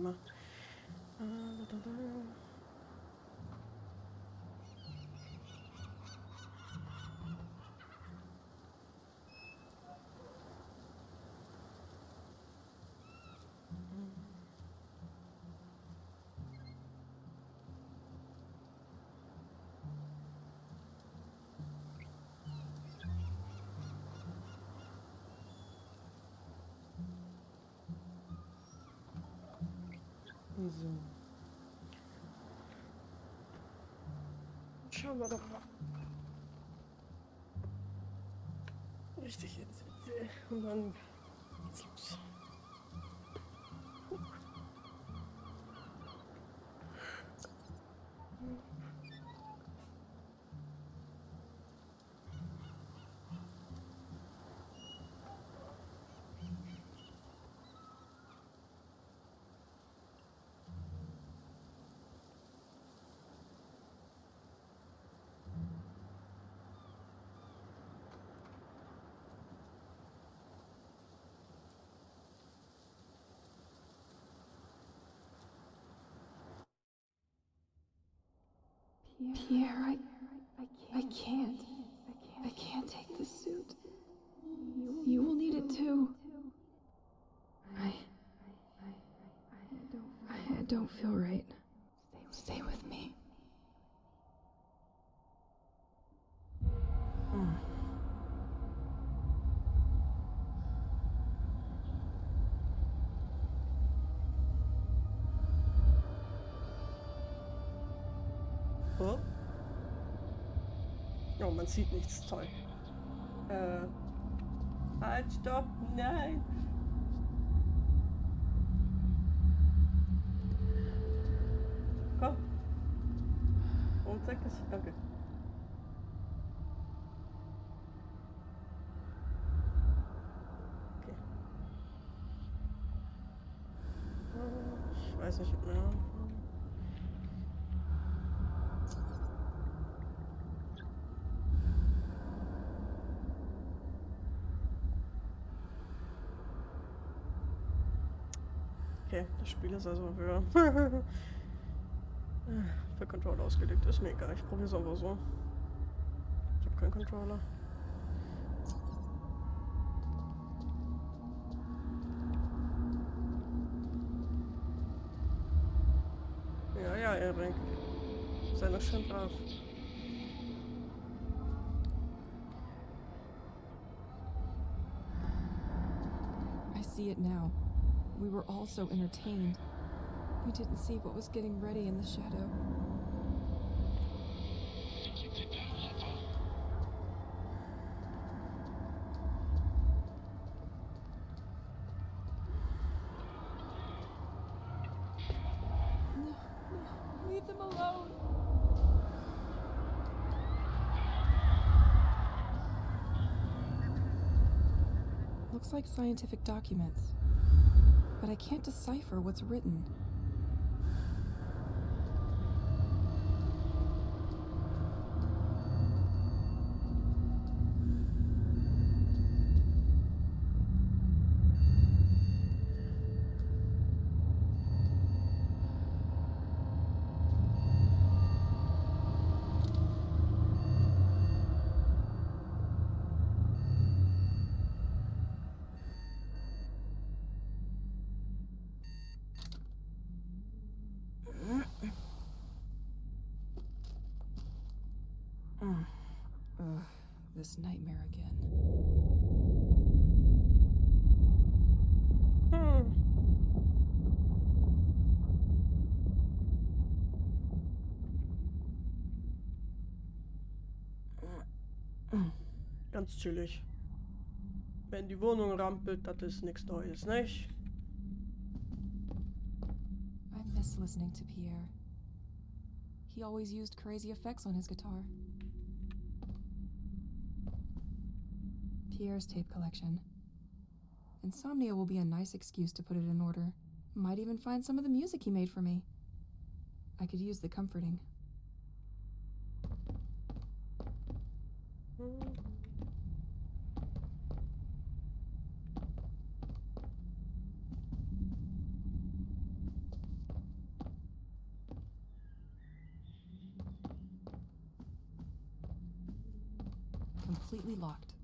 Timer. So. Schauen wir doch mal. Richtig jetzt. Und dann geht's los. Pierre, I can't take this suit. You will need it too. I don't feel right. Stay with me. Oh. Oh, man sieht nichts. Toll. Halt, stopp, nein. Komm. Und zeig das. Danke. Okay. Ich weiß nicht mehr. Okay, das Spiel ist also für Controller ausgelegt. Ist mir egal, ich probiere es einfach so. Ich habe keinen Controller. Ja, Erik. Sei doch schön brav. I see it now. We were all so entertained. We didn't see what was getting ready in the shadow. No, leave them alone. Looks like scientific documents, but I can't decipher what's written. This nightmare again. Ganz chillig. Wenn die Wohnung rampelt, das ist nichts Neues, nicht? I miss listening to Pierre. He always used crazy effects on his guitar. Pierre's tape collection. Insomnia will be a nice excuse to put it in order. Might even find some of the music he made for me. I could use the comforting. completely locked.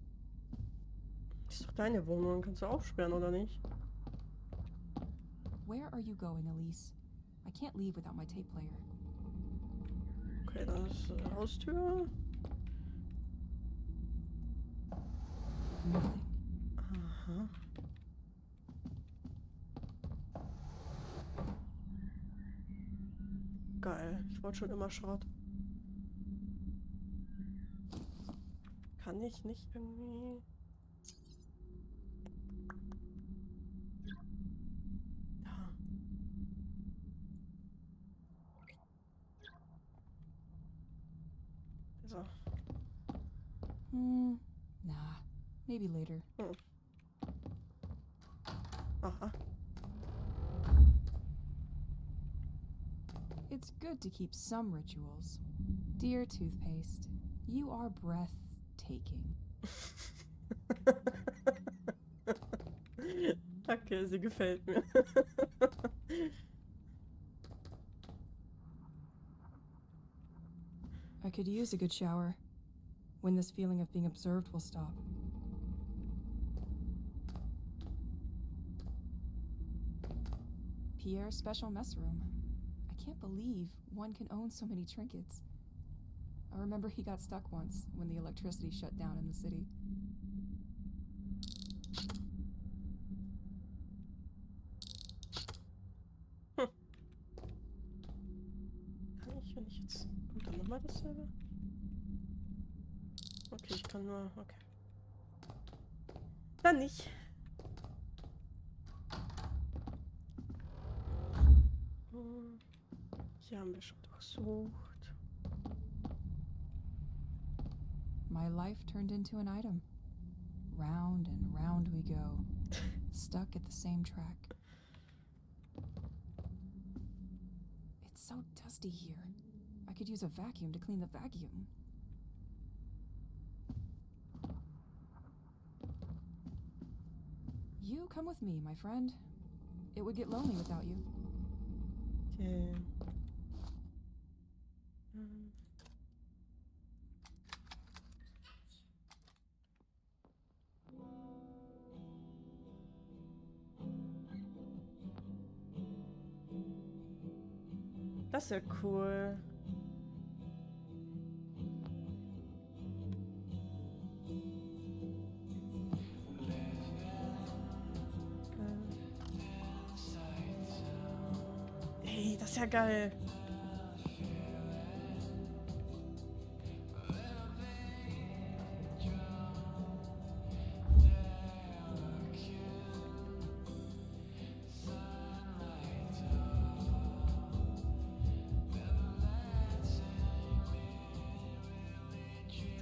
Ist doch deine Wohnung, kannst du aufsperren, oder nicht? Where are you going, Elise? I can't leave without my tape player. Okay, dann ist Haustür. Nothing. Aha. Geil, ich wollte schon immer Schrott. Kann ich nicht irgendwie... Da. So. Nah. Maybe later. Hm. Aha. It's good to keep some rituals. Dear toothpaste, you are breathtaking. Okay, sie gefällt mir. I could use a good shower. When this feeling of being observed will stop. Pierre's special mess room. I can't believe one can own so many trinkets. I remember he got stuck once when the electricity shut down in the city. Kann ich, wenn ich jetzt... Kommt dann nochmal dasselbe? Okay, ich kann nur... Okay. Dann nicht. Hier haben wir schon durchsucht. My life turned into an item. Round and round we go, stuck at the same track. It's so dusty here. I could use a vacuum to clean the vacuum. You come with me, my friend. It would get lonely without you. Okay. Das ist ja cool. Ey, das ist ja geil.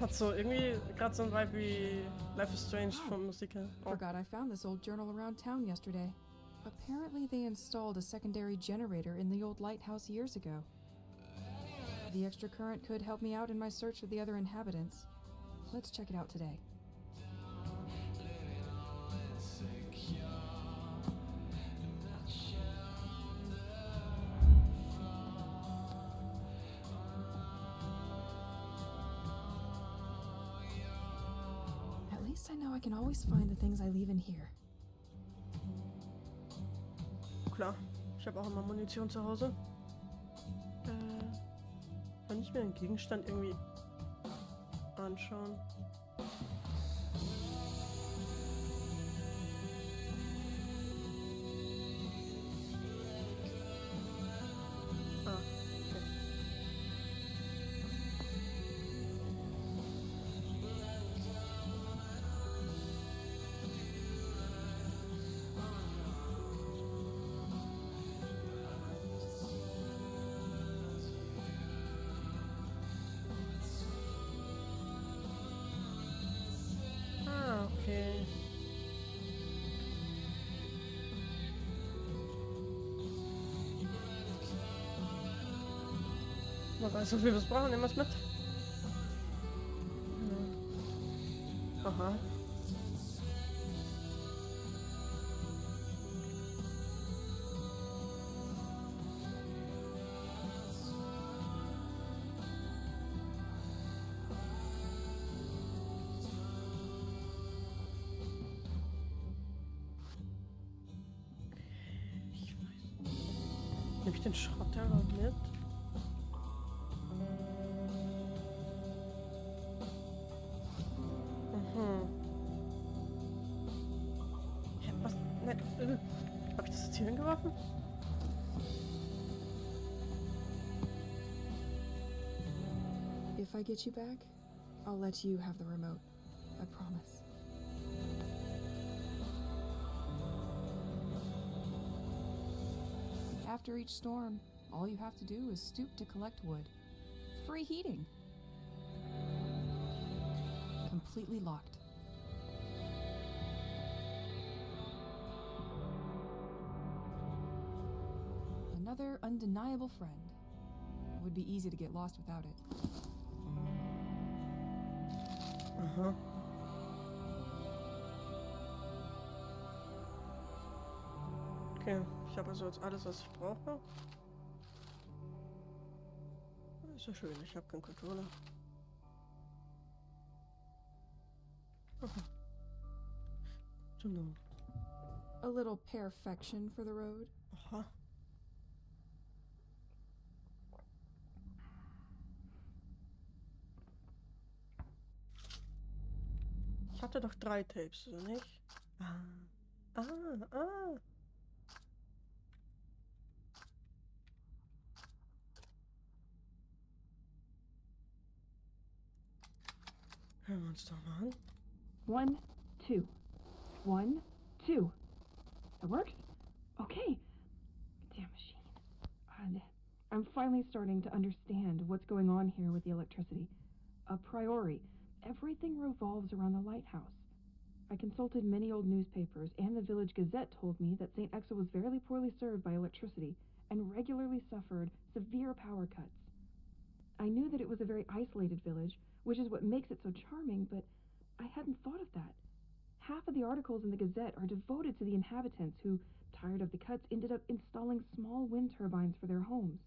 Hat so irgendwie gerade so ein Vibe wie Life is Strange vom Musiker. Oh. Forgot I found this old journal around town yesterday. Apparently they installed a secondary generator in the old lighthouse years ago. The extra current could help me out in my search for the other inhabitants. Let's check it out today. At least I know I can always find the things I leave in here. Klar, ich habe auch immer Munition zu Hause. Kann ich mir einen Gegenstand irgendwie anschauen? Ah, okay. Okay. Man weiß, so viel wir brauchen, nehmen wir es mit. Ja. Aha. ich den Schrottteller mit? Hä, was? Ne, hab ich das jetzt hier hingeworfen? If I get you back, I'll let you have the remote. I promise. After each storm, all you have to do is stoop to collect wood. Free heating. Completely locked. Another undeniable friend. Would be easy to get lost without it. Aha. Okay, ich habe also jetzt alles, was ich brauche. Ist ja schön, ich habe keinen Controller. Aha. To know. A little perfection for the road. Aha. Ich hatte doch 3 Tapes, oder nicht? Ah. Hören wir uns doch mal an. 1, 2. 1, 2. That works? Okay. Damn machine. I'm finally starting to understand what's going on here with the electricity. A priori, everything revolves around the lighthouse. I consulted many old newspapers, and the village gazette told me that St. Exel was very poorly served by electricity and regularly suffered severe power cuts. I knew that it was a very isolated village, which is what makes it so charming, but I hadn't thought of that. Half of the articles in the Gazette are devoted to the inhabitants who, tired of the cuts, ended up installing small wind turbines for their homes.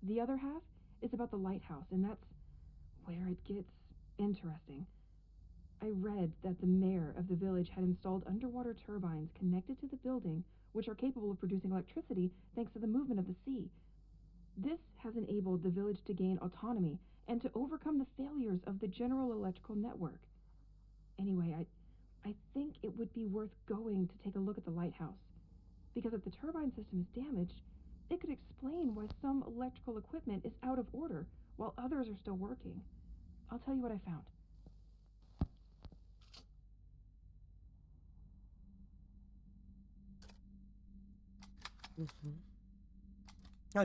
The other half is about the lighthouse, and that's where it gets interesting. I read that the mayor of the village had installed underwater turbines connected to the building, which are capable of producing electricity thanks to the movement of the sea. This has enabled the village to gain autonomy and to overcome the failures of the general electrical network. Anyway, I think it would be worth going to take a look at the lighthouse, because if the turbine system is damaged, it could explain why some electrical equipment is out of order while others are still working. I'll tell you what I found.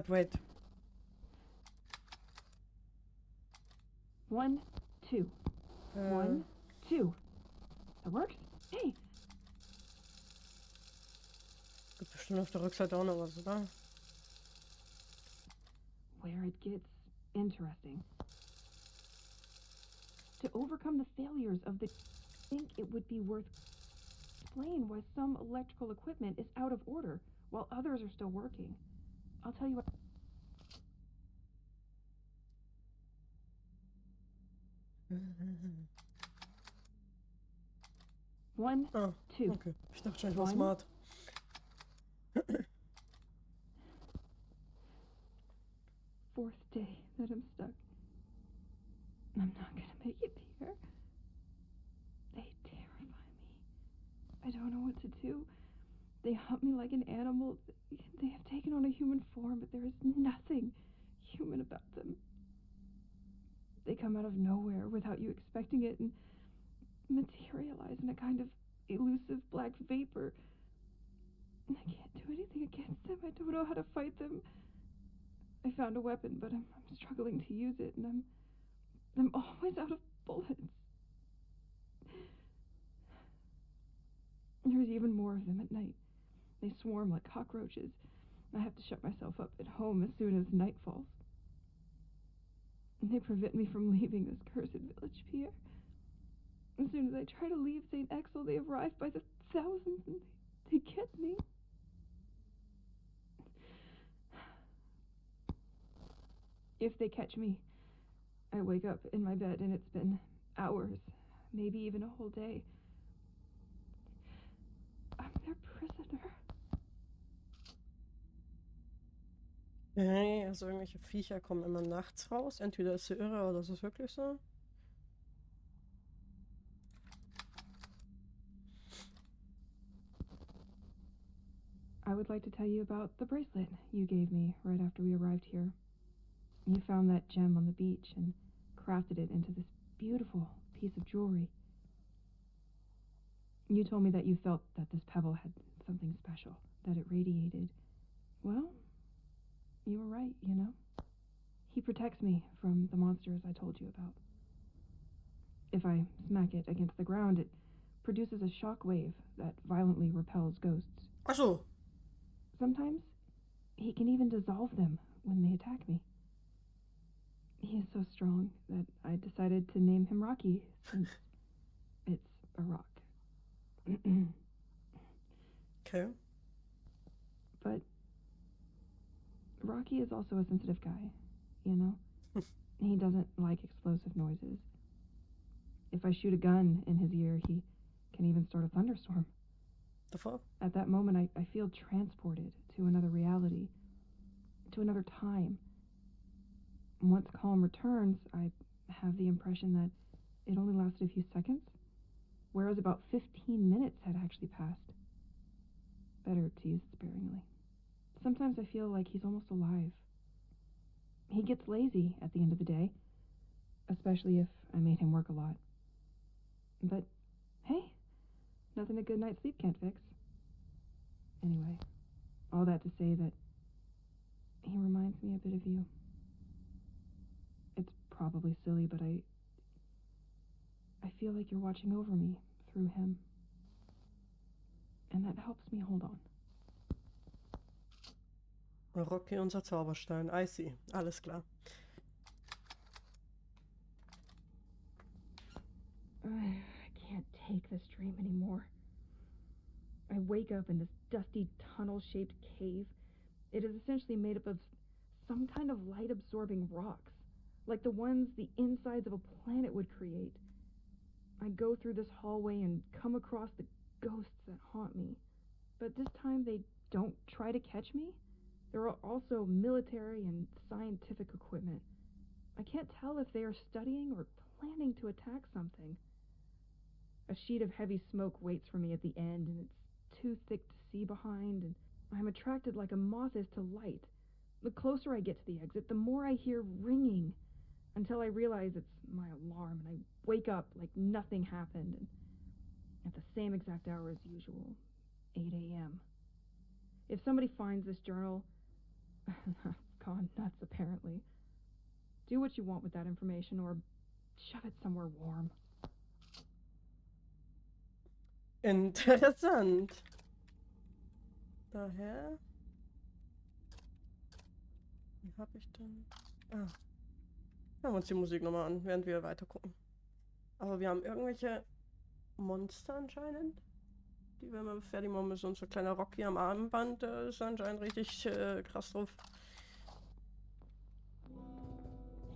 Wait. 1, 2. 1, 2. That works? Hey! Gibt bestimmt auf der Rückseite auch noch was, oder? Where it gets interesting. To overcome the failures of the... I think it would be worth... explain why some electrical equipment is out of order while others are still working. I'll tell you what... 1, 2. Okay. Ich dachte schon, ich war smart. Fourth day that I'm stuck. I'm not gonna make it here. They terrify me. I don't know what to do. They hunt me like an animal. They have taken on a human form, but there is nothing human about them. They come out of nowhere without you expecting it and materialize in a kind of elusive black vapor. I can't do anything against them. I don't know how to fight them. I found a weapon, but I'm struggling to use it, and I'm always out of bullets. There's even more of them at night. They swarm like cockroaches. I have to shut myself up at home as soon as night falls. And they prevent me from leaving this cursed village, Pierre. As soon as I try to leave St. Exel, they arrive by the thousands and they get me. If they catch me, I wake up in my bed and it's been hours, maybe even a whole day. I'm their prisoner. Okay, also irgendwelche Viecher kommen immer nachts raus. Entweder ist sie irre oder ist es wirklich so. I would like to tell you about the bracelet you gave me right after we arrived here. You found that gem on the beach and crafted it into this beautiful piece of jewelry. You told me that you felt that this pebble had something special, that it radiated. Well, you were right, you know? He protects me from the monsters I told you about. If I smack it against the ground, it produces a shock wave that violently repels ghosts. Ach so. Sometimes he can even dissolve them when they attack me. He is so strong that I decided to name him Rocky, since it's a rock. Okay. But Rocky is also a sensitive guy, you know? He doesn't like explosive noises. If I shoot a gun in his ear, he can even start a thunderstorm. The fuck? At that moment, I feel transported to another reality, to another time. Once calm returns, I have the impression that it only lasted a few seconds, whereas about 15 minutes had actually passed. Better teased sparingly. Sometimes I feel like he's almost alive. He gets lazy at the end of the day, especially if I made him work a lot. But, hey, nothing a good night's sleep can't fix. Anyway, all that to say that he reminds me a bit of you. It's probably silly, but I feel like you're watching over me through him. And that helps me hold on. Rocky, unser Zauberstein. I see. Alles klar. I can't take this dream anymore. I wake up in this dusty tunnel-shaped cave. It is essentially made up of some kind of light-absorbing rocks, like the ones the insides of a planet would create. I go through this hallway and come across the ghosts that haunt me. But this time they don't try to catch me. There are also military and scientific equipment. I can't tell if they are studying or planning to attack something. A sheet of heavy smoke waits for me at the end, and it's too thick to see behind, and I'm attracted like a moth is to light. The closer I get to the exit, the more I hear ringing, until I realize it's my alarm, and I wake up like nothing happened, and at the same exact hour as usual, 8 a.m. If somebody finds this journal, gone nuts apparently. Do what you want with that information, or shove it somewhere warm. Interessant. Daher. Wie hab ich denn? Ah. Hören wir uns die Musik nochmal an, während wir weiter gucken. Aber wir haben irgendwelche Monster anscheinend, die wir mal fertig machen müssen. Unser kleiner Rocky am Armband ist anscheinend richtig krass drauf.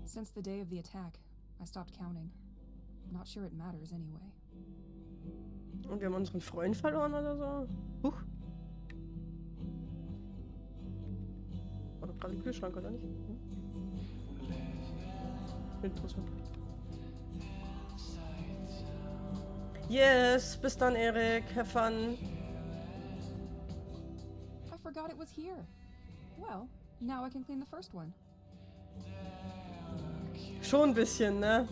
Since the day of the attack, I stopped counting. Not sure it matters anyway. Und wir haben unseren Freund verloren oder so. Huch. War doch gerade im Kühlschrank, oder nicht? Hm? Interessant. Yes, bis dann, Erik. Have fun. I forgot it was here. Well, now I can clean the first one. Schon ein bisschen, ne?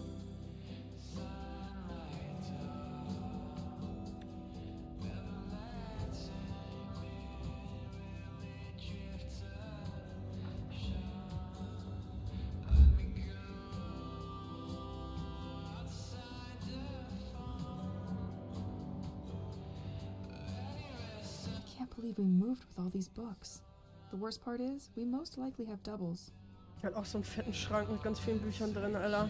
I can't believe we moved with all these books. The worst part is, we most likely have doubles. Ich hab auch so einen fetten Schrank mit ganz vielen Büchern drin, Alter.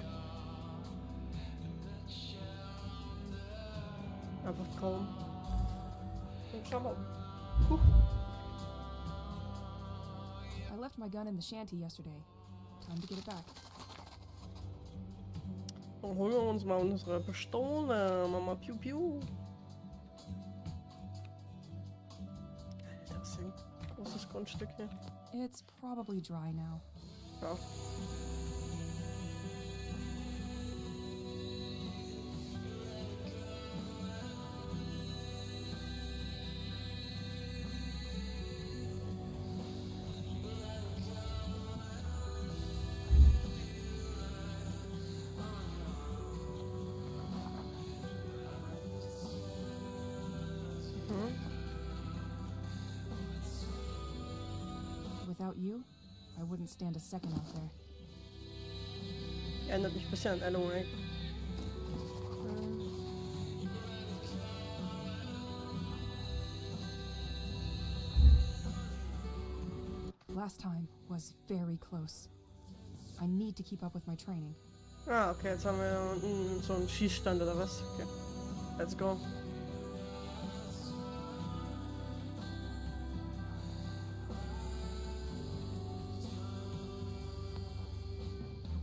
Einfach kaum. Und schau mal. I left my gun in the shanty yesterday. Time to get it back. Dann holen wir uns mal unsere Pistole. Mama Piu Piu. Alter, das ist ein großes ein Stück hier. It's probably dry now. Ja. Without you, I wouldn't stand a second out there. Erinnert mich ein bisschen an Alan Wake. Last time was very close. I need to keep up with my training. Ah, okay, jetzt haben wir unten so einen Schießstand oder was? Okay. Let's go.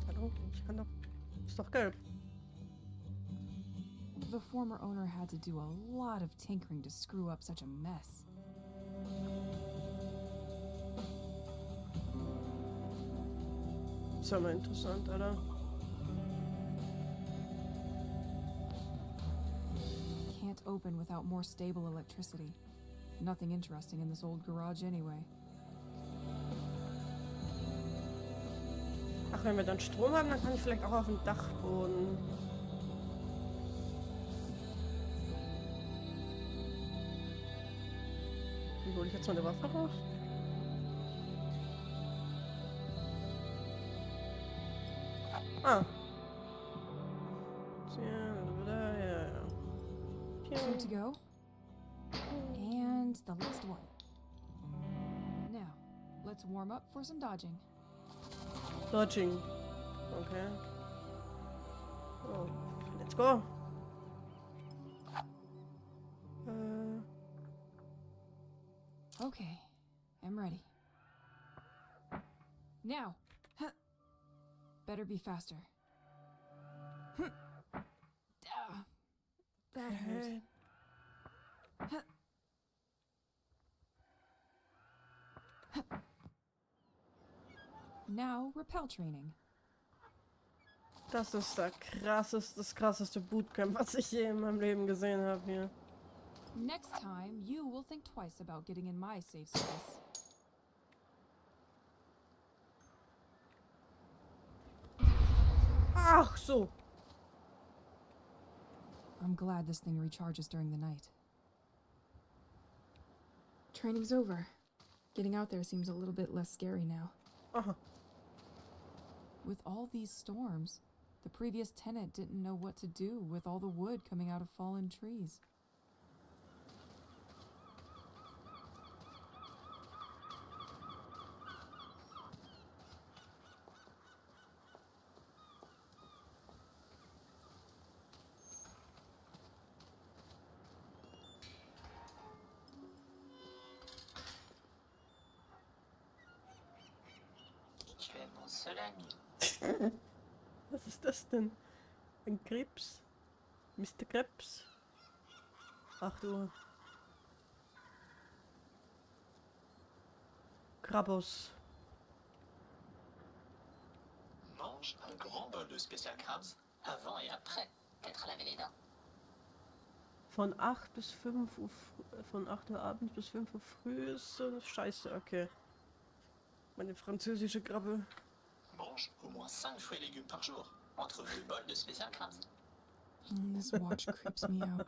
Hallo? Ich kann doch... Ist doch gelb. The former owner had to do a lot of tinkering to screw up such a mess. Ist ja mal interessant, oder? Can't open without more stable electricity. Nothing interesting in this old garage anyway. Ach, wenn wir dann Strom haben, dann kann ich vielleicht auch auf dem Dachboden. Wie hole ich jetzt meine Waffe raus? Ah. Ja. Two to go. And the last one. Now, let's warm up for some dodging. Dodging. Okay. Oh, let's go. Okay, I'm ready. Now! Huh. Better be faster. That hurt. Huh. Huh. Now, repel training. Das ist das krasseste Bootcamp, was ich je in meinem Leben gesehen habe hier. Next time, you will think twice about getting in my safe space. Ach so. I'm glad this thing recharges during the night. Training's over. Getting out there seems a little bit less scary now. Aha. With all these storms, the previous tenant didn't know what to do with all the wood coming out of fallen trees. Was ist das denn? Ein Krebs? Mr. Krebs? Ach du. Krabos. Mange un grand bol de Special Crabs avant et après t'être lavé les dents. Von 8 bis 5 Uhr, von 8 Uhr abends bis 5 Uhr früh ist so scheiße, okay. Meine französische Krabbe. Mange au moins 5 fruits et légumes par jour, entre 2 bols de Special Crabs. This watch creeps me out.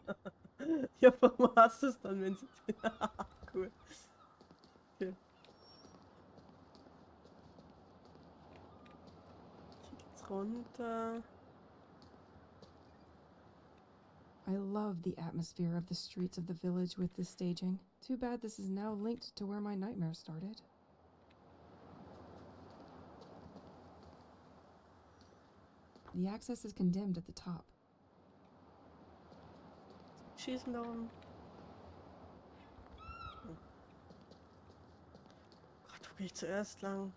Ja, warum hast du es dann, wenn sie... Cool. Okay. Hier geht's runter. I love the atmosphere of the streets of the village with this staging. Too bad this is now linked to where my nightmare started. The access is condemned at the top. Schießen da rum. Gott, wo gehe ich zuerst lang?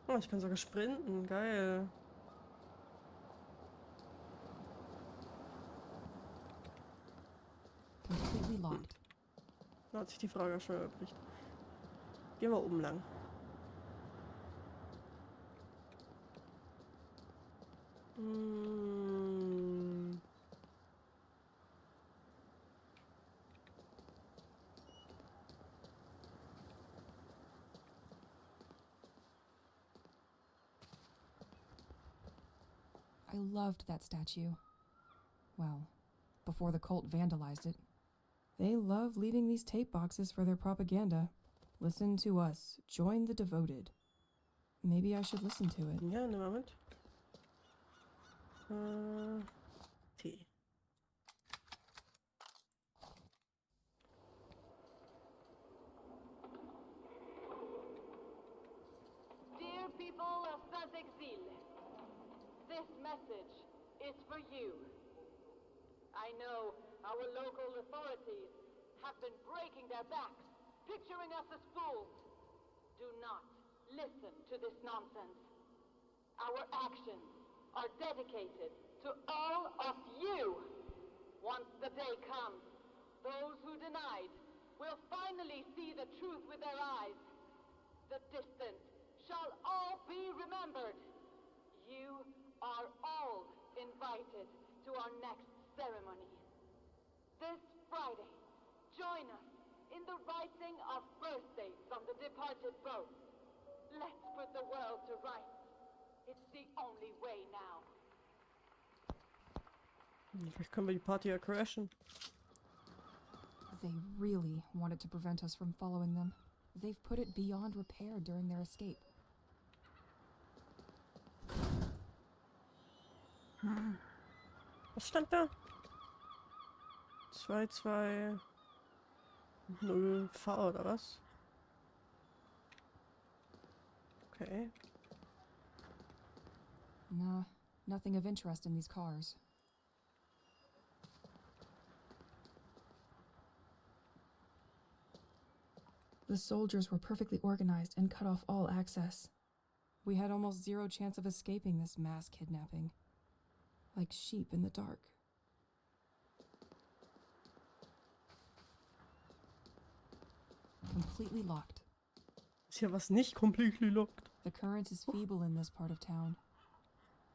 Oh, ich kann sogar sprinten. Geil. Completely locked. Da hat sich die Frage schon erübrigt. Gehen wir oben lang. I loved that statue. Well, before the cult vandalized it. They love leaving these tape boxes for their propaganda. Listen to us. Join the devoted. Maybe I should listen to it. Ja, nimm mal mit. Tee. Dear people of Saint-Exil, this message is for you. I know our local authorities have been breaking their backs, picturing us as fools. Do not listen to this nonsense. Our actions are dedicated to all of you. Once the day comes, those who denied will finally see the truth with their eyes. The distant shall all be remembered. You are all invited to our next ceremony. This Friday, join us in the writing of birthdays from the departed boat. Let's put the world to rights. It's the only way now. Vielleicht können wir die Party ja crashen. They really wanted to prevent us from following them. They've put it beyond repair during their escape. Was stand da? 22 0V oder was? Okay. Nah, nothing of interest in these cars. The soldiers were perfectly organized and cut off all access. We had almost zero chance of escaping this mass kidnapping. Like sheep in the dark. Completely locked. Ist hier was nicht completely locked? The current is feeble in this part of town.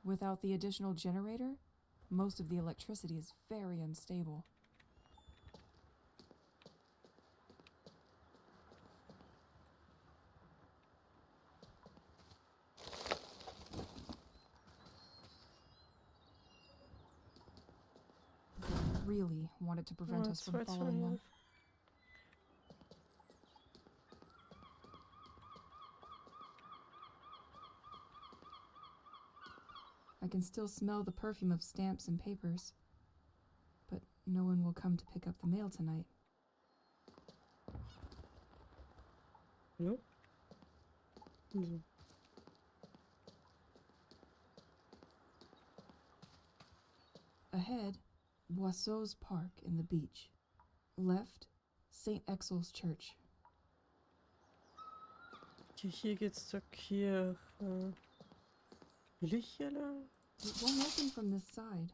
Without the additional generator, most of the electricity is very unstable. They really wanted to prevent us from following them. I can still smell the perfume of stamps and papers. But no one will come to pick up the mail tonight. No? Mhm. Ahead, Boisseau's Park in the beach. Left, St. Exel's Church. Okay, hier geht's zur Kirche. Will ich hier lang? It won't open from this side.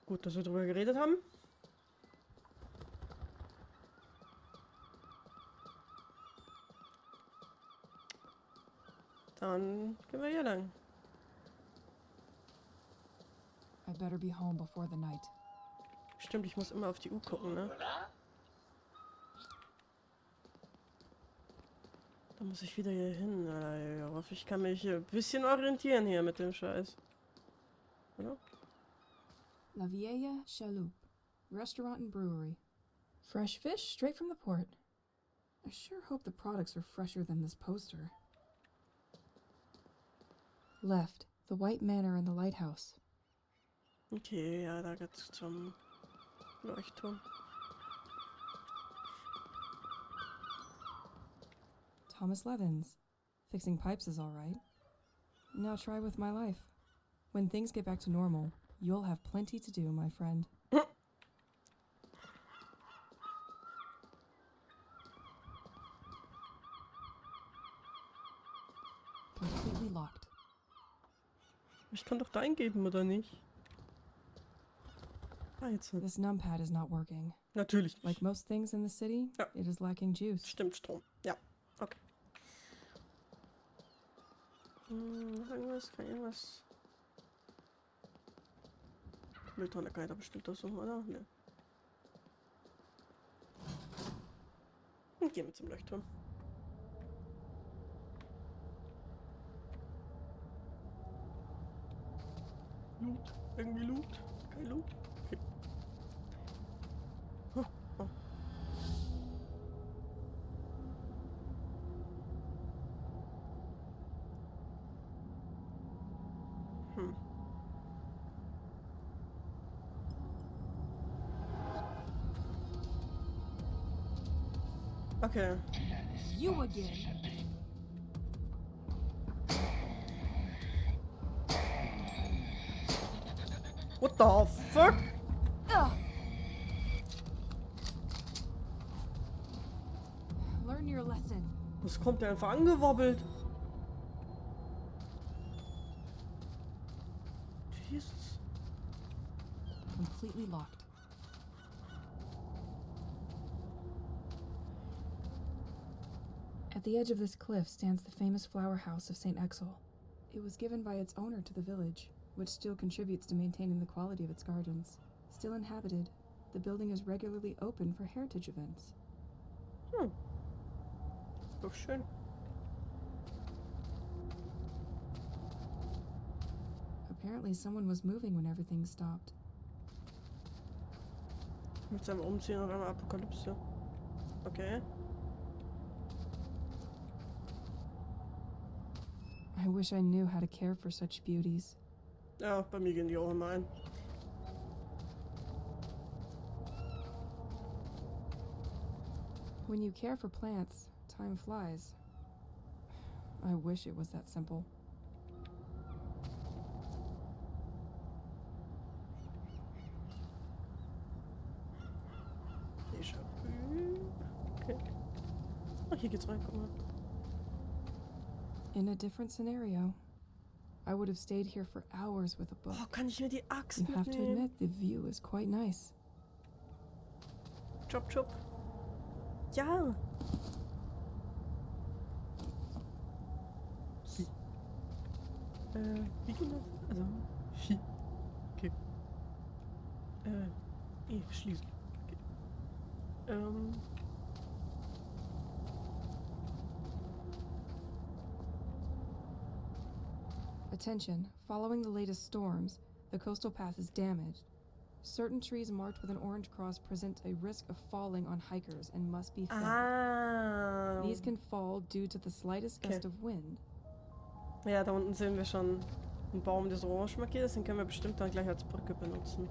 Gut, dass wir drüber geredet haben. Dann gehen wir hier lang. I better be home before the night. Stimmt, ich muss immer auf die Uhr gucken, ne? Da muss ich wieder hier hin. Ich hoffe, ich kann mich ein bisschen orientieren hier mit dem Scheiß. Oder? La Vieille Chaloupe, restaurant and brewery. Fresh fish straight from the port. I sure hope the products are fresher than this poster. Left, the White Manor and the lighthouse. Okay, ja, da geht's zum Leuchtturm. Thomas Levins. Fixing pipes is all right. Now try with my life. When things get back to normal, you'll have plenty to do, my friend. Completely locked. Ich kann doch da eingeben, oder nicht? Ah, jetzt. This numpad is not working. Natürlich nicht. Like most things in the city, Ja. it is lacking juice. Stimmt, Strom. Ja, okay. Noch irgendwas? Kann irgendwas? Mülltonne kann ich da bestimmt aussuchen, oder? Ne. Und gehen wir zum Leuchtturm. Loot. Irgendwie Loot. Kein Loot. Okay. Oh, oh. Okay. You again. What the fuck? Ugh. Learn your lesson. Was kommt der einfach angewobbelt? Jesus. Completely locked. At the edge of this cliff stands the famous flower house of St. Exel. It was given by its owner to the village, which still contributes to maintaining the quality of its gardens. Still inhabited, the building is regularly open for heritage events. Doch schön. Apparently someone was moving when everything stopped. Mit seinem Umziehen und einer Apokalypse. Okay. I wish I knew how to care for such beauties. Ja, bei mir gehen die auch immer ein. When you care for plants, time flies. I wish it was that simple. Déjà-vu. Okay. Ach, hier geht's rein, guck mal. In a different scenario, I would have stayed here for hours with a book. Oh, kann ich mir die Axt You have to mitnehmen? admit, the view is quite nice. Chop, chop. Ja. Hi. Wie genau? Also, hi. Okay. Schließen. Okay. Attention, following the latest storms, the coastal path is damaged. Certain trees marked with an orange cross present a risk of falling on hikers and must be felled. Ah. These can fall due to the slightest gust Okay. of wind. Ja, da unten sehen wir schon einen Baum, der so orange markiert ist. Den können wir bestimmt dann gleich als Brücke benutzen.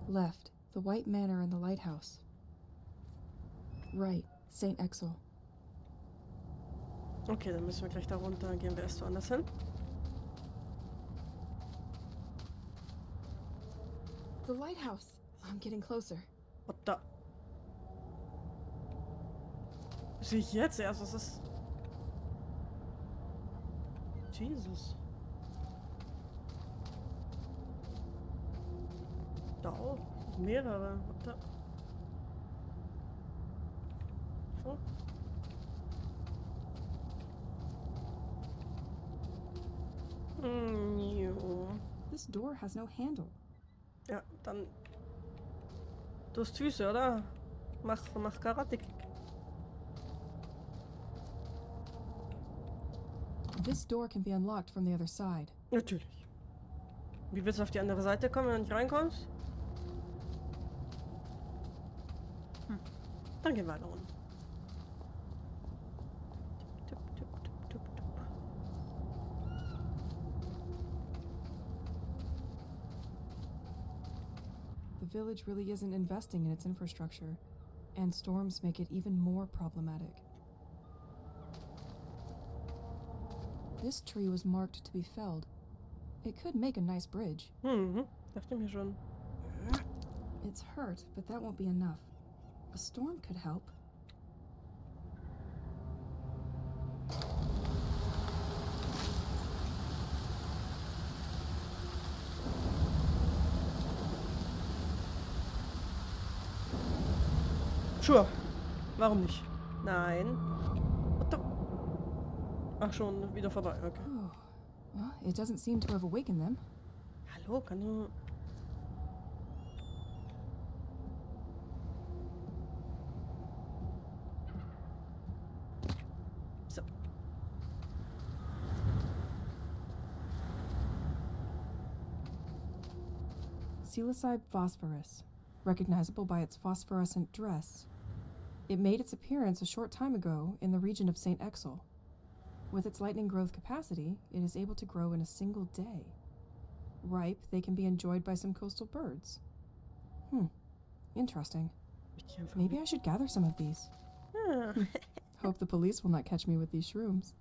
Left, the White Manor and the lighthouse. Right, St. Exel. Okay, dann müssen wir gleich da runter. Dann gehen wir erst woanders hin. The lighthouse! I'm getting closer. What the? Sehe ich jetzt erst, was ist... Jesus. Da auch. Mehrere. What the? So. Jo. This door has no handle. Ja, dann... Du hast Füße, oder? Mach Karate-Kick. This door can be unlocked from the other side. Natürlich. Wie willst du auf die andere Seite kommen, wenn du nicht reinkommst? Dann gehen wir da unten. Tipp, tipp, tipp, tipp, tipp. The village really isn't investing in its infrastructure, and storms make it even more problematic. This tree was marked to be felled. It could make a nice bridge. Dachte mir schon. It's hurt, but that won't be enough. A storm could help. Sure. Warum nicht? Nein. What the? Ach, schon wieder vorbei. Okay. Oh. Well, it doesn't seem to have awakened them. Hallo, kann du... So. Psilocybe phosphorus, recognizable by its phosphorescent dress. It made its appearance a short time ago in the region of St. Exel. With its lightning growth capacity, it is able to grow in a single day. Ripe, they can be enjoyed by some coastal birds. Interesting. Maybe I should gather some of these. Ah. Hope the police will not catch me with these shrooms.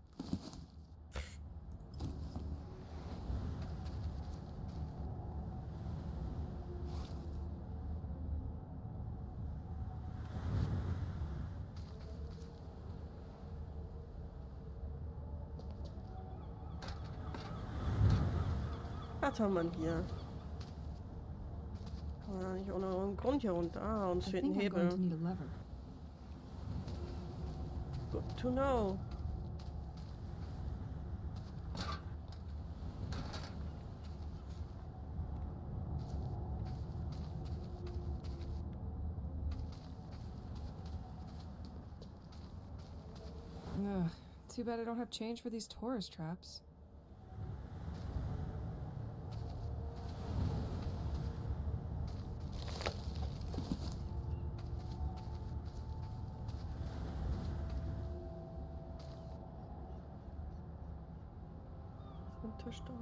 Was haben wir denn hier? Kann man ja nicht ohne einen Grund hier runter. Ah, uns I fehlt ein think I'm going Hebel. to need a lever. Good to know. Ugh, too bad I don't have change for these tourist traps. Am Tisch da.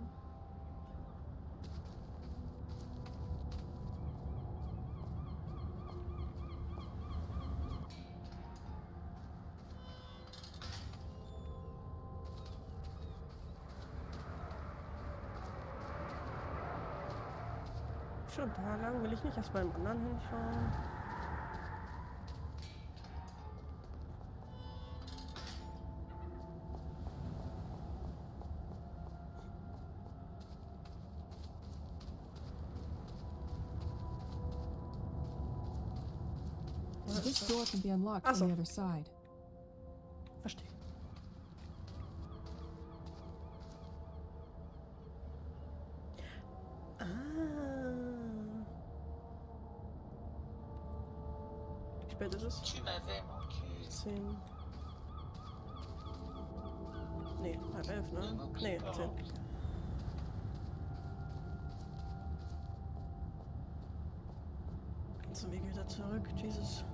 Schon da lang will ich nicht erst beim anderen hinschauen. This door can be unlocked Ach so. from the other side. Verstehe. Ah. Wie spät ist es? Tu m'avais manqué. 10. Nee, halb 11, Ne ne? m'oublie Nee, pas. 10. Zum Weg wieder zurück, Jesus.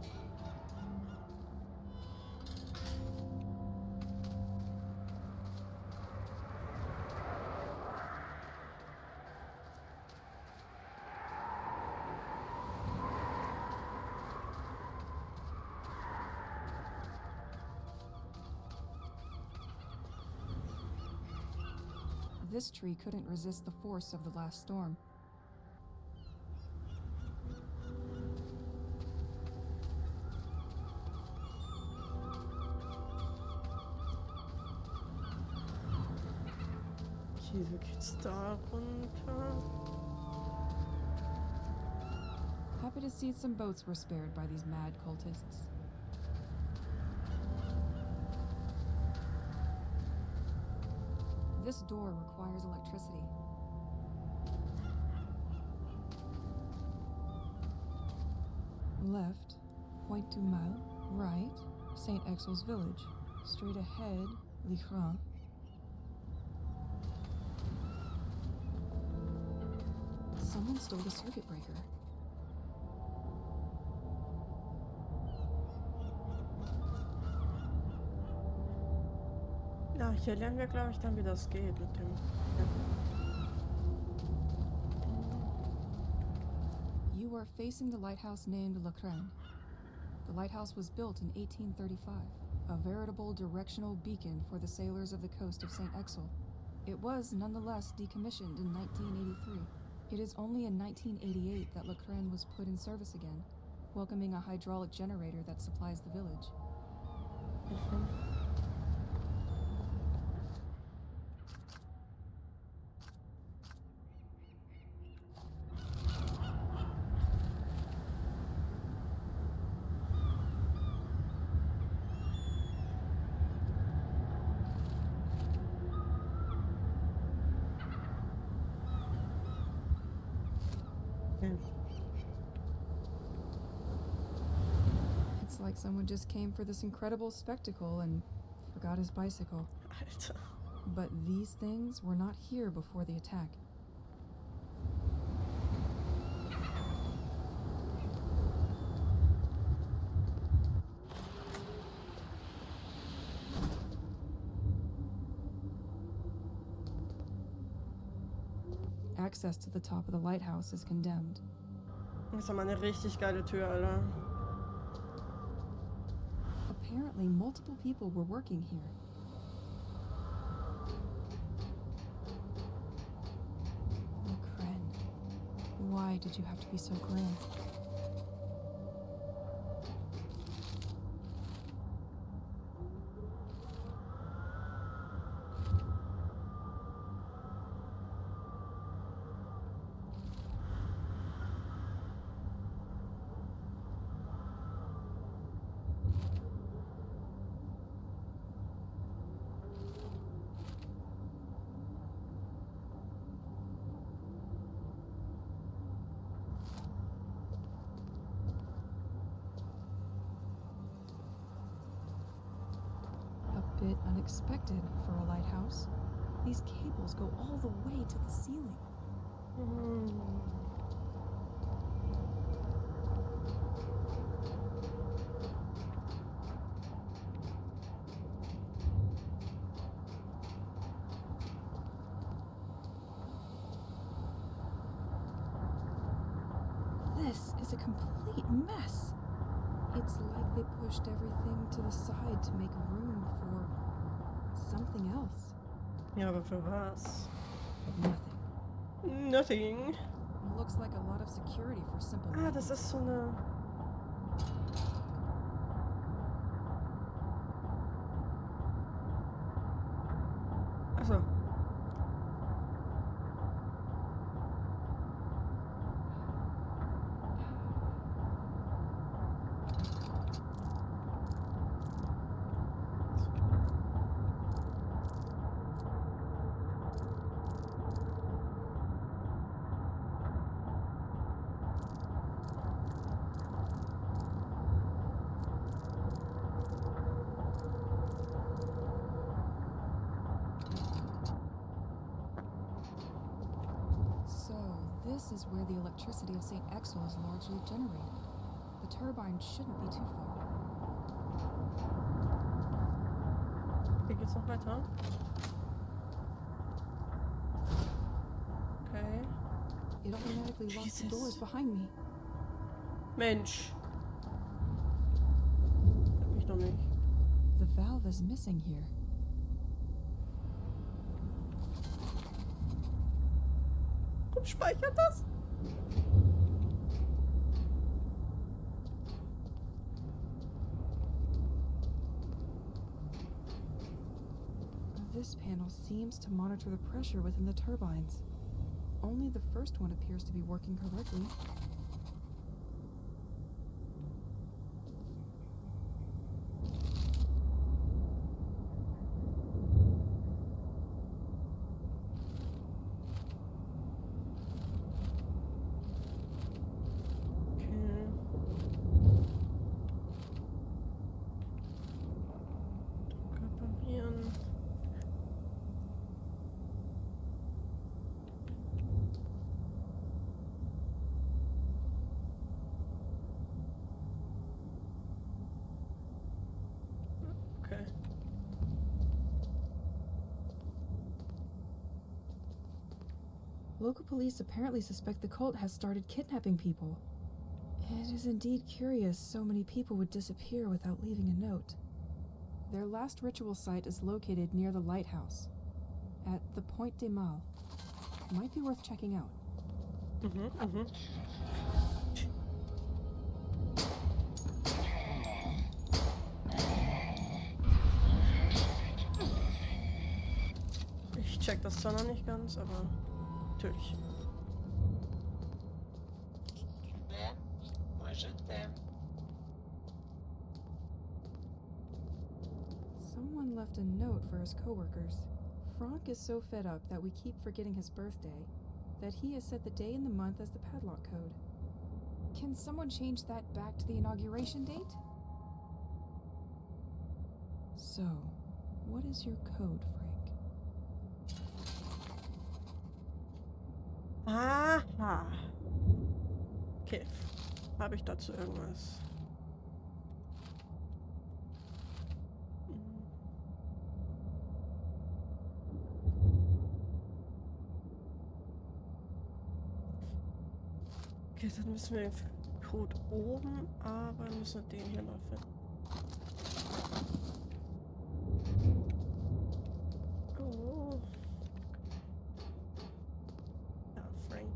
This tree couldn't resist the force of the last storm. Wie geht's da runter? Happy to see some boats were spared by these mad cultists. This door requires electricity. Left, Pointe du Mal. Right, St. Exel's village. Straight ahead, L'Écran. Someone stole the circuit breaker. Ja, hier lernen wir, glaube ich, dann, wie das geht mit dem... Ja. You are facing the lighthouse named La Crane. The lighthouse was built in 1835, a veritable directional beacon for the sailors of the coast of St. Exel. It was nonetheless decommissioned in 1983. It is only in 1988 that La Crane was put in service again, welcoming a hydraulic generator that supplies the village. Okay. It's like someone just came for this incredible spectacle and forgot his bicycle. Alter. But these things were not here before the attack. Access to the top of the lighthouse is condemned. Das ist aber eine richtig geile Tür, Alter. Apparently, multiple people were working here. Oh, Kren. Why did you have to be so grim? Bit unexpected for a lighthouse. These cables go all the way to the ceiling. This is a complete mess. It's like they pushed everything to the side to make room for something else. Ja, aber für was? Nothing. Nothing. Looks like a lot of security for simple Ah, das ist so eine... Achso. This is where the electricity of St. Exel is largely generated. The turbine shouldn't be too far. Hier geht's noch weiter. Okay. It automatically locks the doors behind me. Mensch. Ich doch nicht. The valve is missing here. Speichert das? This panel seems to monitor the pressure within the turbines. Only the first one appears to be working correctly. Local police apparently suspect the cult has started kidnapping people. It is indeed curious so many people would disappear without leaving a note. Their last ritual site is located near the lighthouse, at the Point de Mal. Might be worth checking out. Ich check das zwar noch nicht ganz, aber natürlich. Someone left a note for his coworkers. Franck is so fed up that we keep forgetting his birthday that he has set the day and the month as the padlock code. Can someone change that back to the inauguration date? So, what is your code, Frank? Aha. Okay. Habe ich dazu irgendwas? Okay, dann müssen wir den Code oben, aber wir müssen den hier noch finden. Oh. Ja, Frank.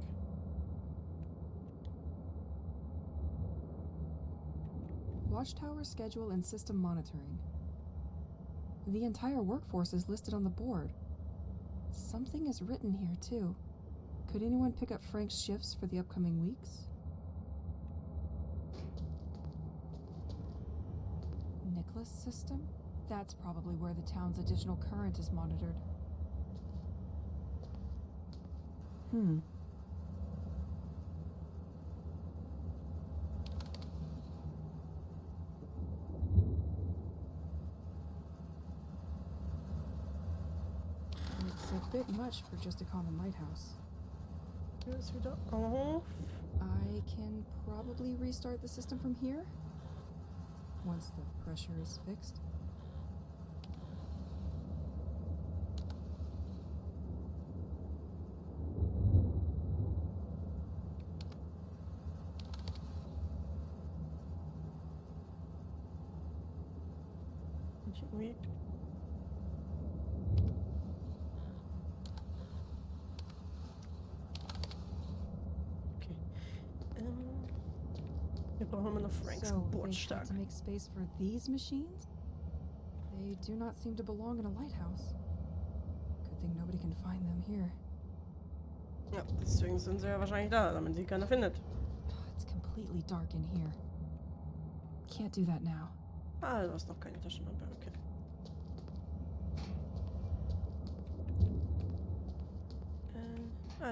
Watchtower schedule and system monitoring. The entire workforce is listed on the board. Something is written here, too. Could anyone pick up Frank's shifts for the upcoming weeks? Nicholas system? That's probably where the town's additional current is monitored. It's a bit much for just a common lighthouse. Hier ist wieder auf. I can probably restart the system from here once the pressure is fixed. Nicht irgendwie. Okay. Wir brauchen immer noch Franks So they had Geburtstag. to make space for these machines? They do not seem to belong in a lighthouse. Good thing nobody can find them here. Ja, deswegen sind sie ja wahrscheinlich da, damit sie keiner findet. It's completely dark in here. Can't do that now. Ah, du hast noch keine Taschenlampe, okay.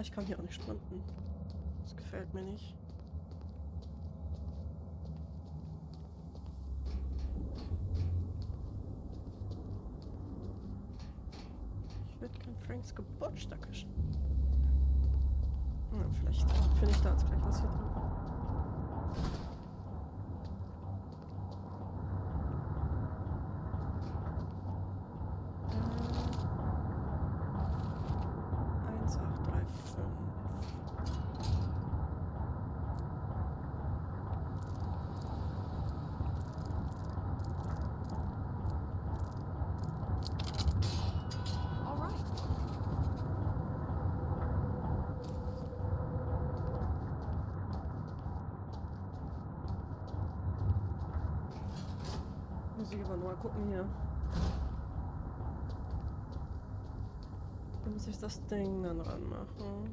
Ich kann hier auch nicht sprinten. Das gefällt mir nicht. Ich würde gern Franks Geburtstag wischen. Ja, vielleicht finde ich da jetzt gleich was hier drin. Muss ich aber nur gucken hier. Da muss ich das Ding dann ranmachen.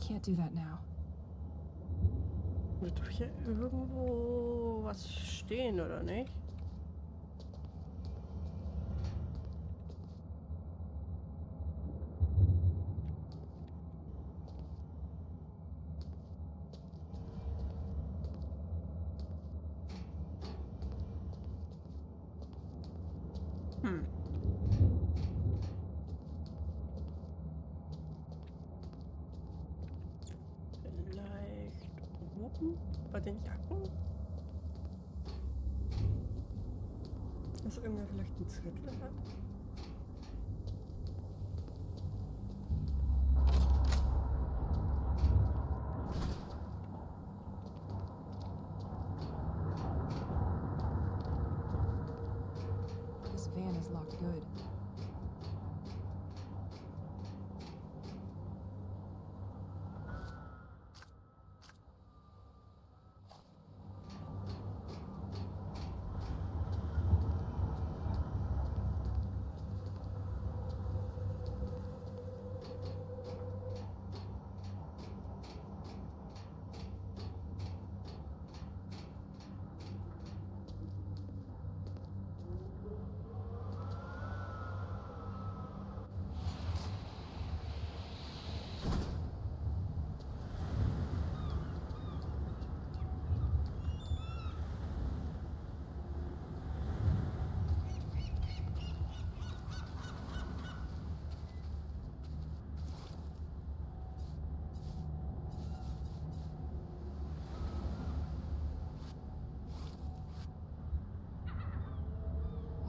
Can't do that now. Wird doch hier irgendwo was stehen, oder nicht? bei den Jacken? Ist irgendwer vielleicht ein Zettel hat? This van is locked good.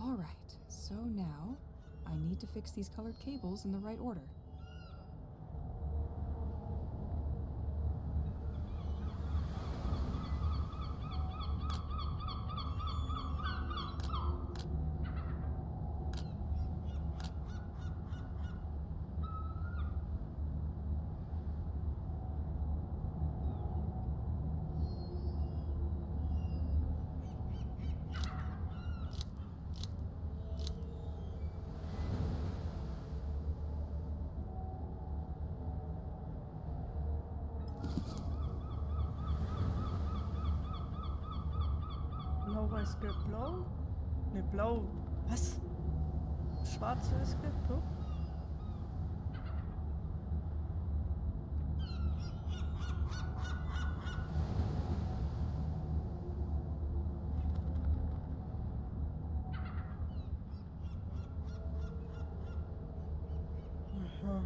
Alright, so now I need to fix these colored cables in the right order. Blau, weiß, gelb, blau? Ne, blau. Was? Schwarz, weiß, gelb, blau? Aha.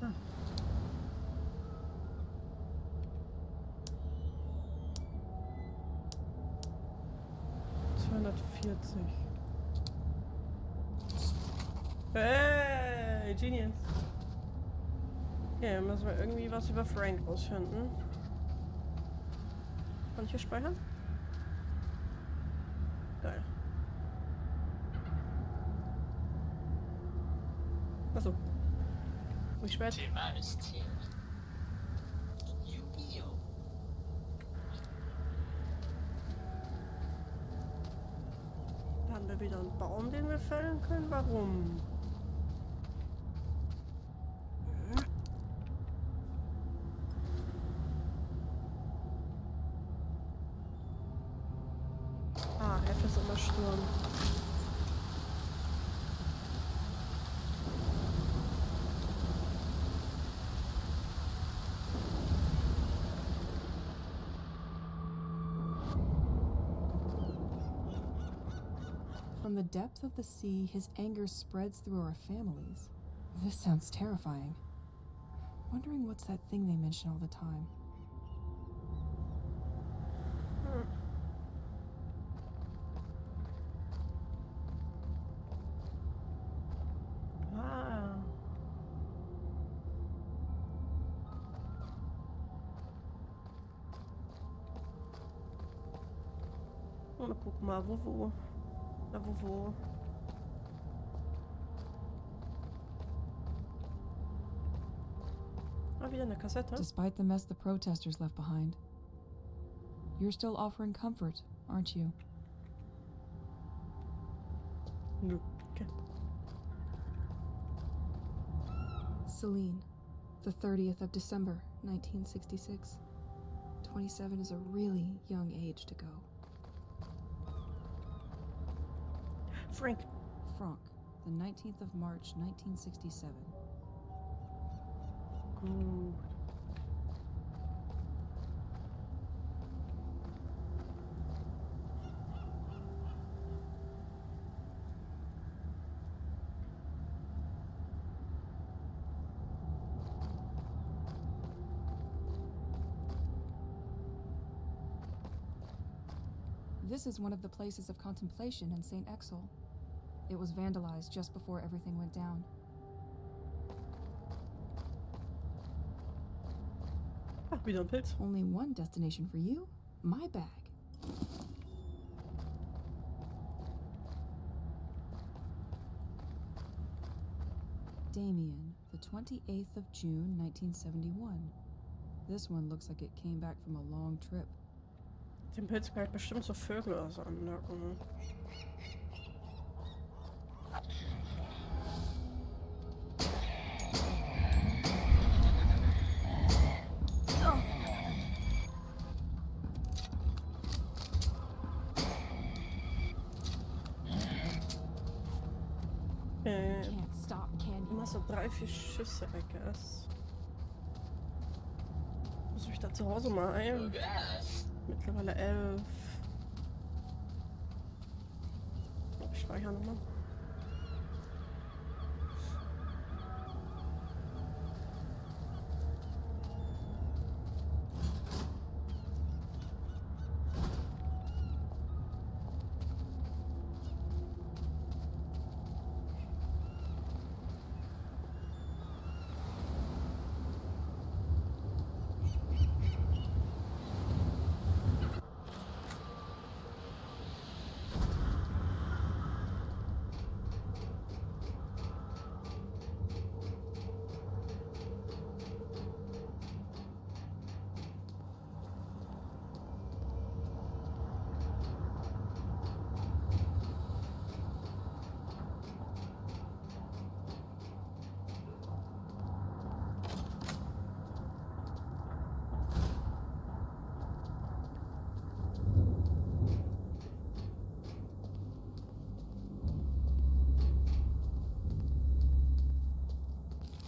Ah. 240. Hey, Genius. Okay, müssen wir irgendwie was über Frank rausfinden. Kann ich hier speichern? Geil. Achso. Wie spät? Tes mains style. Yu-Gi-Oh! Da haben wir wieder einen Baum, den wir fällen können. Warum? Ah, F ist immer Sturm. From the depth of the sea, his anger spreads through our families. This sounds terrifying. Wondering what's that thing they mention all the time. Ah. Mal gucken mal, wo. Na, wo. Ah, wieder eine Kassette. Despite the mess the protesters left behind, you're still offering comfort, aren't you? Nö. Okay. Celine, the 30th of December, 1966. 27 is a really young age to go. Frank. Franck, the 19th of March, 1967. Gut. This is one of the places of contemplation in St. Exel. It was vandalized just before everything went down. Ah, wieder ein Pilz. Only one destination for you, my bag. Damien, the 28th of June, 1971. This one looks like it came back from a long trip. Den Pilz kann ich bestimmt so Vögel oder so anlocken. Can't stop, can you? Immer so 3-4 Schüsse, I guess. Muss ich da zu Hause mal ein? Mittlerweile 11. Ich speichere nochmal.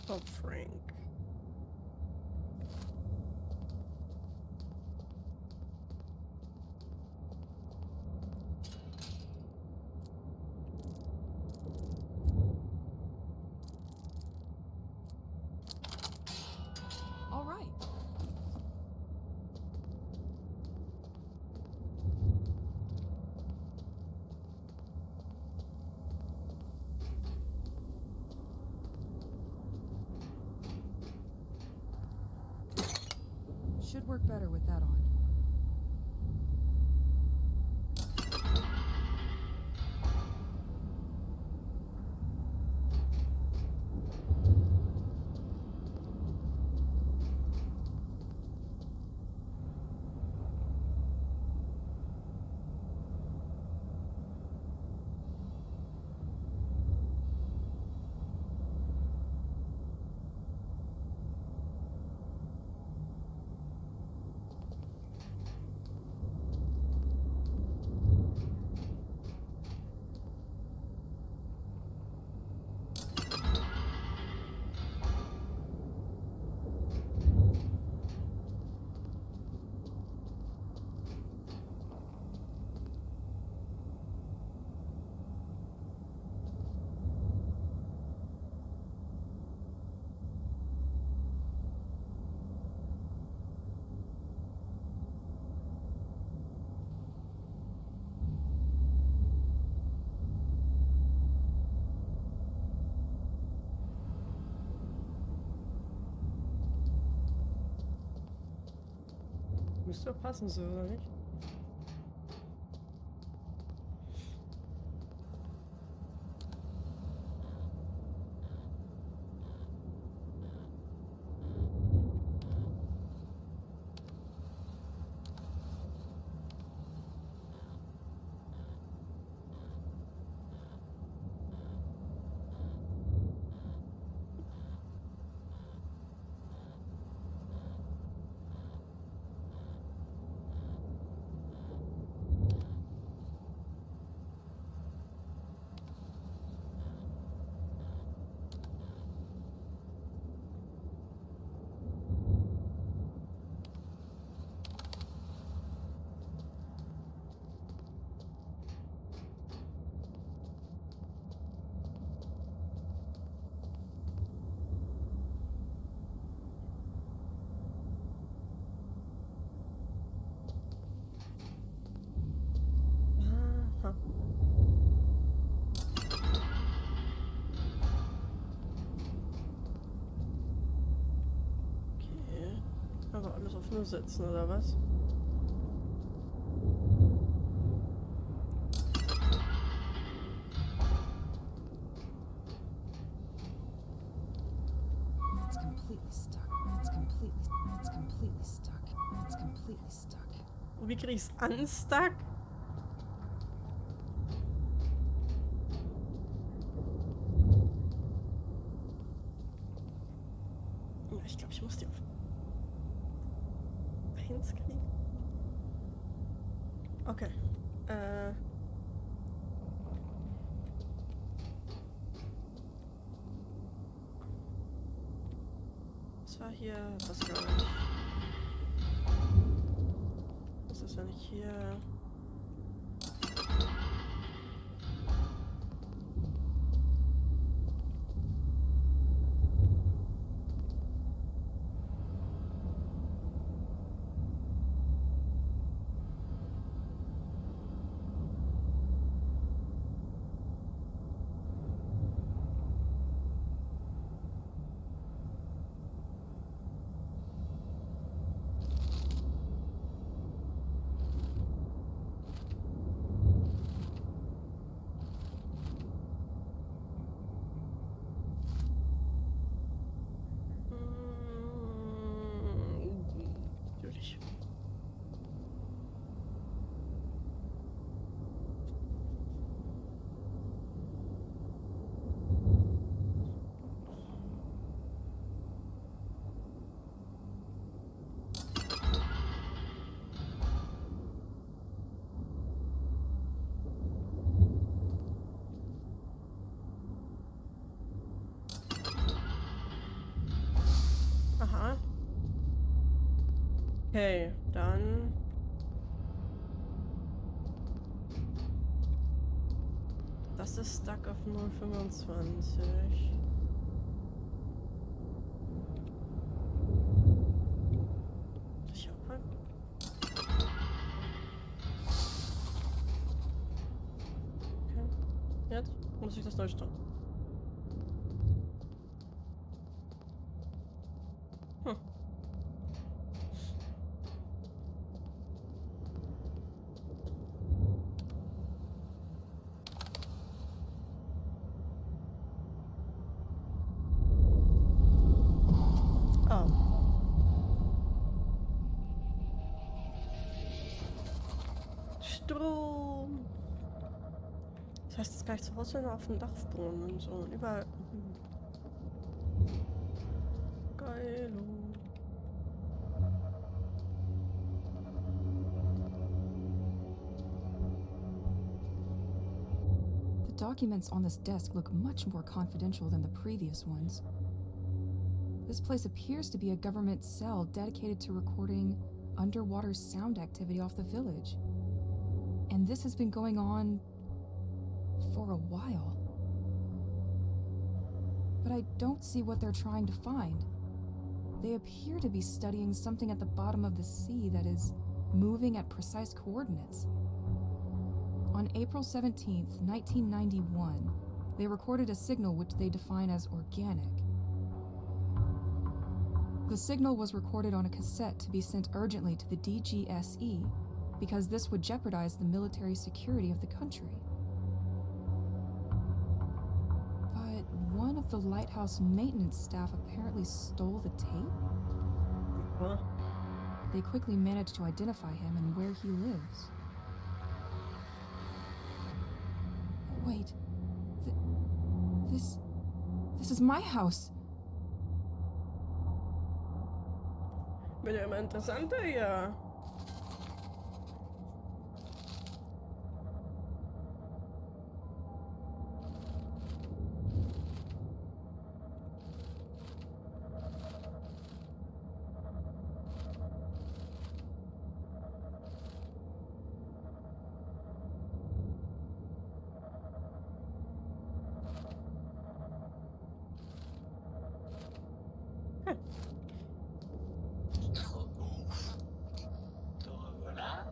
Oh, Frank. All right. Should work better with that on. Müsste doch passen so, oder nicht? muss auf nur sitzen, oder was? It's completely stuck. It's completely stuck. It's completely stuck. Wie krieg ich's unstuck? Ja, ich glaube, ich muss die auf 1 kriegen. Okay. Was war hier? Was glaube ich? Was ist, wenn ich hier... Natürlich. Aha. Okay, dann... Das ist stuck auf 0,25. Ich hab halt... Okay. Jetzt muss ich das neu starten. Hm. Oh. Strom. Das heißt, jetzt kann ich zu Hause nur auf dem Dach wohnen und so. Und überall. Geilo. The documents on this desk look much more confidential than the previous ones. This place appears to be a government cell dedicated to recording underwater sound activity off the village. And this has been going on for a while. But I don't see what they're trying to find. They appear to be studying something at the bottom of the sea that is moving at precise coordinates. On April 17th, 1991, they recorded a signal which they define as organic. The signal was recorded on a cassette to be sent urgently to the DGSE because this would jeopardize the military security of the country. But one of the lighthouse maintenance staff apparently stole the tape. Huh? They quickly managed to identify him and where he lives. Wait, this is my house. Wird ja immer interessanter, ja. Voilà.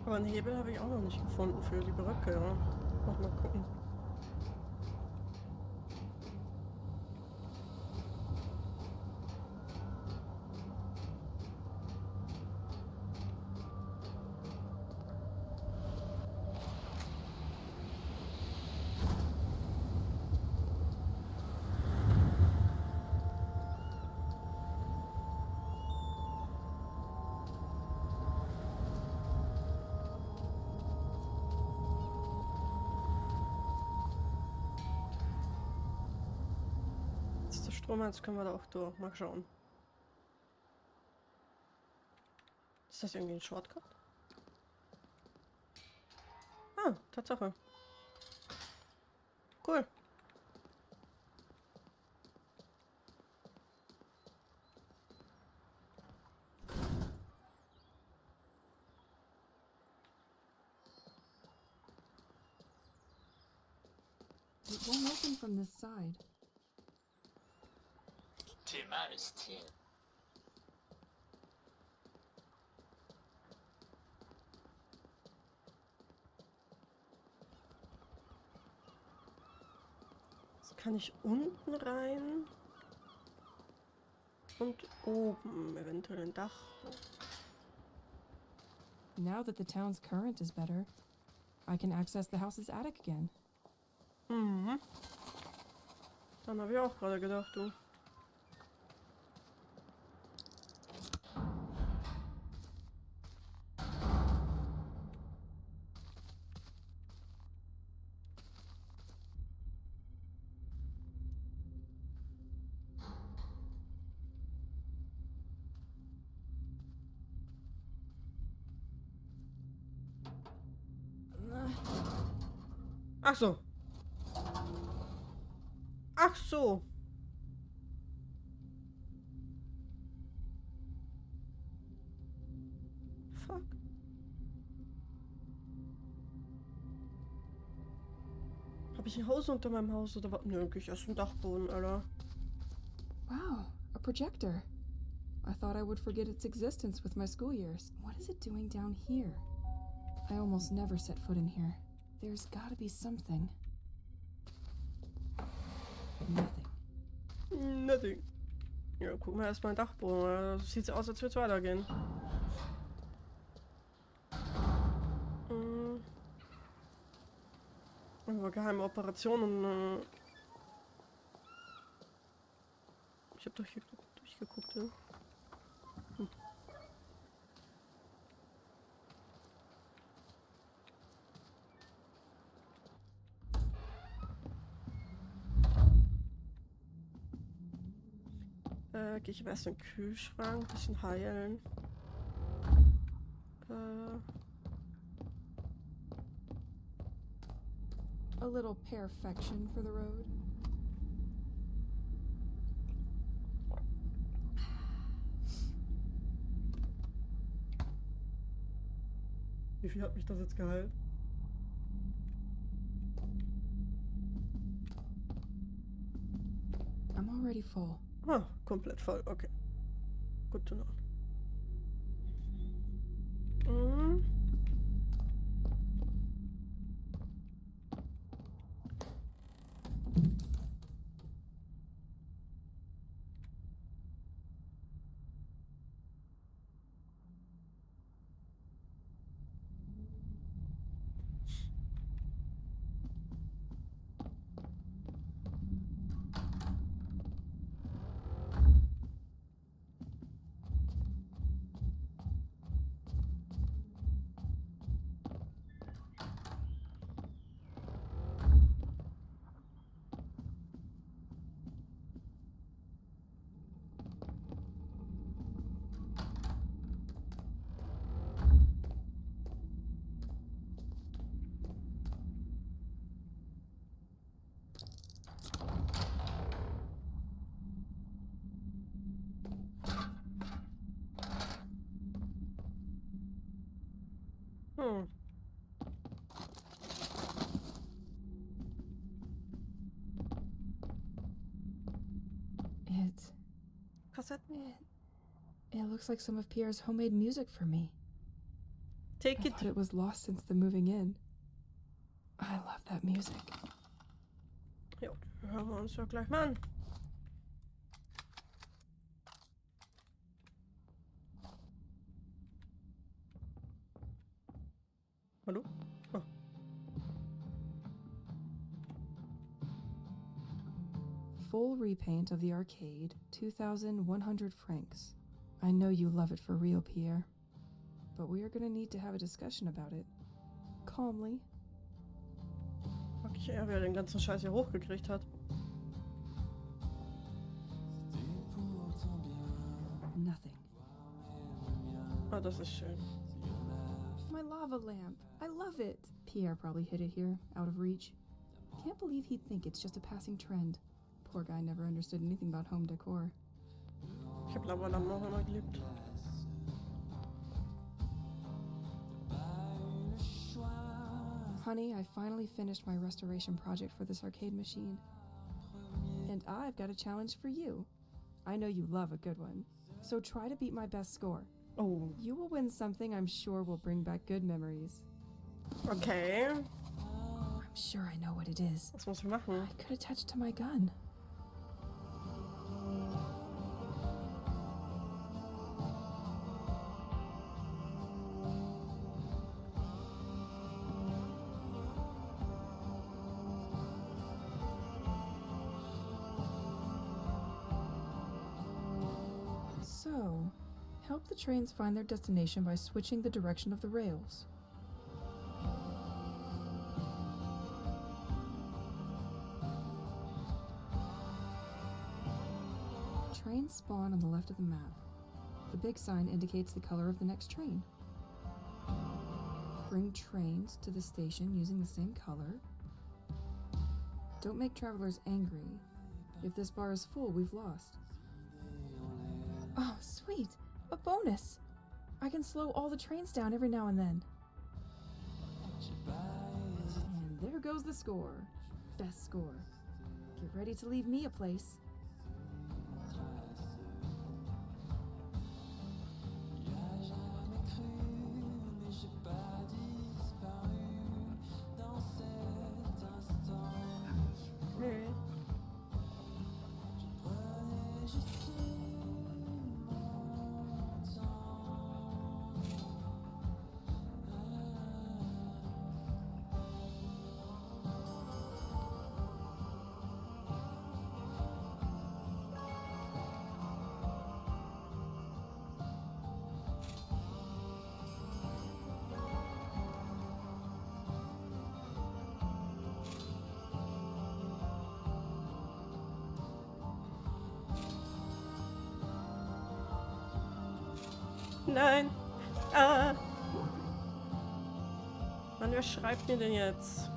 Aber einen Hebel habe ich auch noch nicht gefunden für die Brücke. Ja. Mal gucken. Strom, jetzt können wir da auch durch. Mal schauen. Ist das irgendwie ein Shortcut? Ah, Tatsache. Cool. It won't open from this side. T'es mal, style. Jetzt kann ich unten rein. Und oben eventuell ein Dach. Now that the town's current is better, I can access the house's attic again. Mhm. Dann habe ich auch gerade gedacht, du. Ach so. Ach so. Fuck. Habe ich ein Haus unter meinem Haus oder was? Nö, ich erst einen Dachboden, Alter. Wow, a projector. I thought I would forget its existence with my school years. What is it doing down here? I almost never set foot in here. There's gotta be something. Nothing. Nothing. Ja, gucken wir erstmal den Dachboden. Sieht aus, als würde es weitergehen. Aber geheime Operationen. Ich habe doch hier durchgeguckt, ja. Gehe ich am erst in den Kühlschrank, ein bisschen heilen. A little perfection for the road. Wie viel hat mich das jetzt geheilt? I'm already full. Ah, komplett voll, okay. Gut zu know. It looks like some of Pierre's homemade music for me. Take I it. thought it was lost since the moving in. I love that music. Jo, hören wir uns doch gleich mal an. Hallo? Oh. Full repaint of the arcade, 2,100 francs. I know you love it for real, Pierre. But we are gonna need to have a discussion about it. Calmly. Okay, wer den ganzen Scheiß hier hochgekriegt hat. Nothing. Ah, das ist schön. My lava lamp. I love it. Pierre probably hid it here, out of reach. Can't believe he'd think it's just a passing trend. Poor guy never understood anything about home decor. Ich hab Lavalampen auch immer geliebt. Honey, I finally finished my restoration project for this arcade machine. And I've got a challenge for you. I know you love a good one, so try to beat my best score. Oh, You will win something I'm sure will bring back good memories. okay. I'm sure I know what it is. Was muss ich machen? I could attach it to my gun. So, help the trains find their destination by switching the direction of the rails. Trains spawn on the left of the map. The big sign indicates the color of the next train. Bring trains to the station using the same color. Don't make travelers angry. If this bar is full, we've lost. Oh, sweet! A bonus! I can slow all the trains down every now and then. And there goes the score. Best score. Get ready to leave me a place. Okay. Nein. Ah. Mann, wer schreibt mir denn jetzt?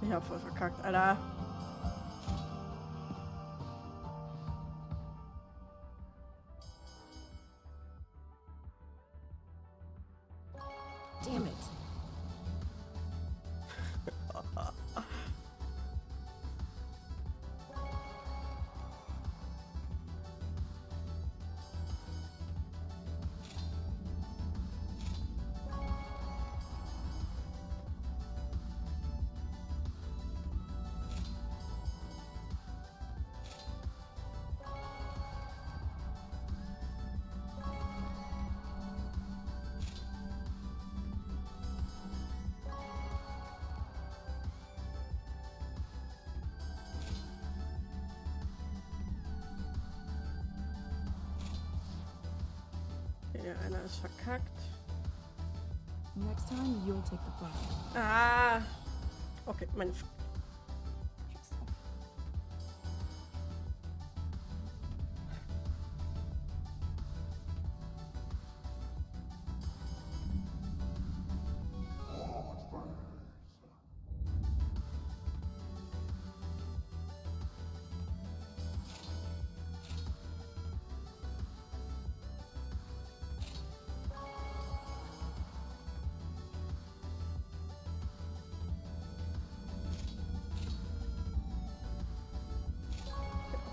Ich hab voll verkackt, Alter. Damn it. Ja, einer ist verkackt. Next time, you'll take the flag. Ah. Okay, mein...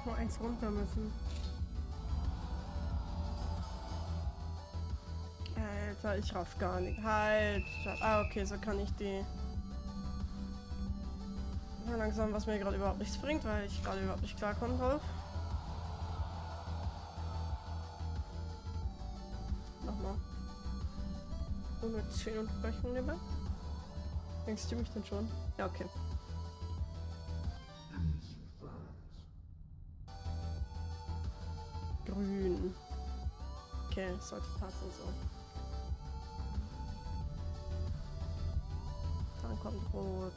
Nur eins runter müssen. Ich raff gar nicht. Halt. Ah, okay, so kann ich die... Ja, langsam, was mir gerade überhaupt nichts bringt, weil ich gerade überhaupt nicht klarkomme drauf. Nochmal. Ohne 10 Unterbrechungen nehmen. Denkst du mich denn schon? Ja, okay. Grün. Okay, sollte passen so. Dann kommt Rot.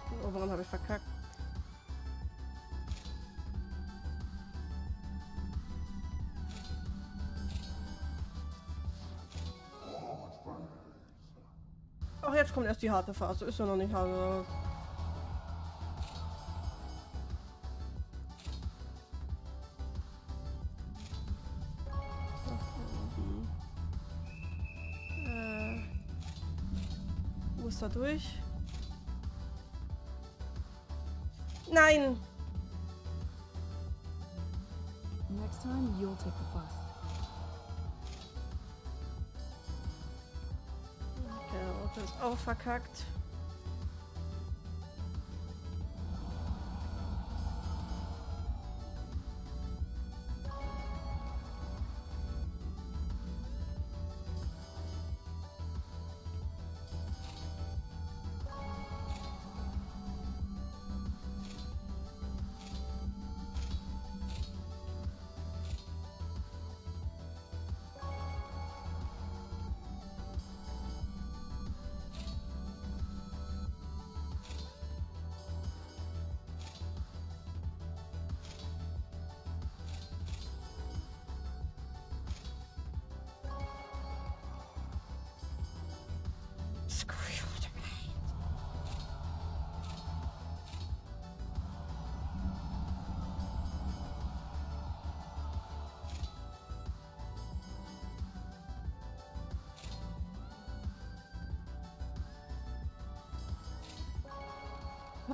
Den oberen habe ich verkackt. Ach, jetzt kommt erst die harte Phase. Ist ja noch nicht hart. Muss da durch. Nein! Next time, you'll take the bus. Okay, der Auto ist auch verkackt.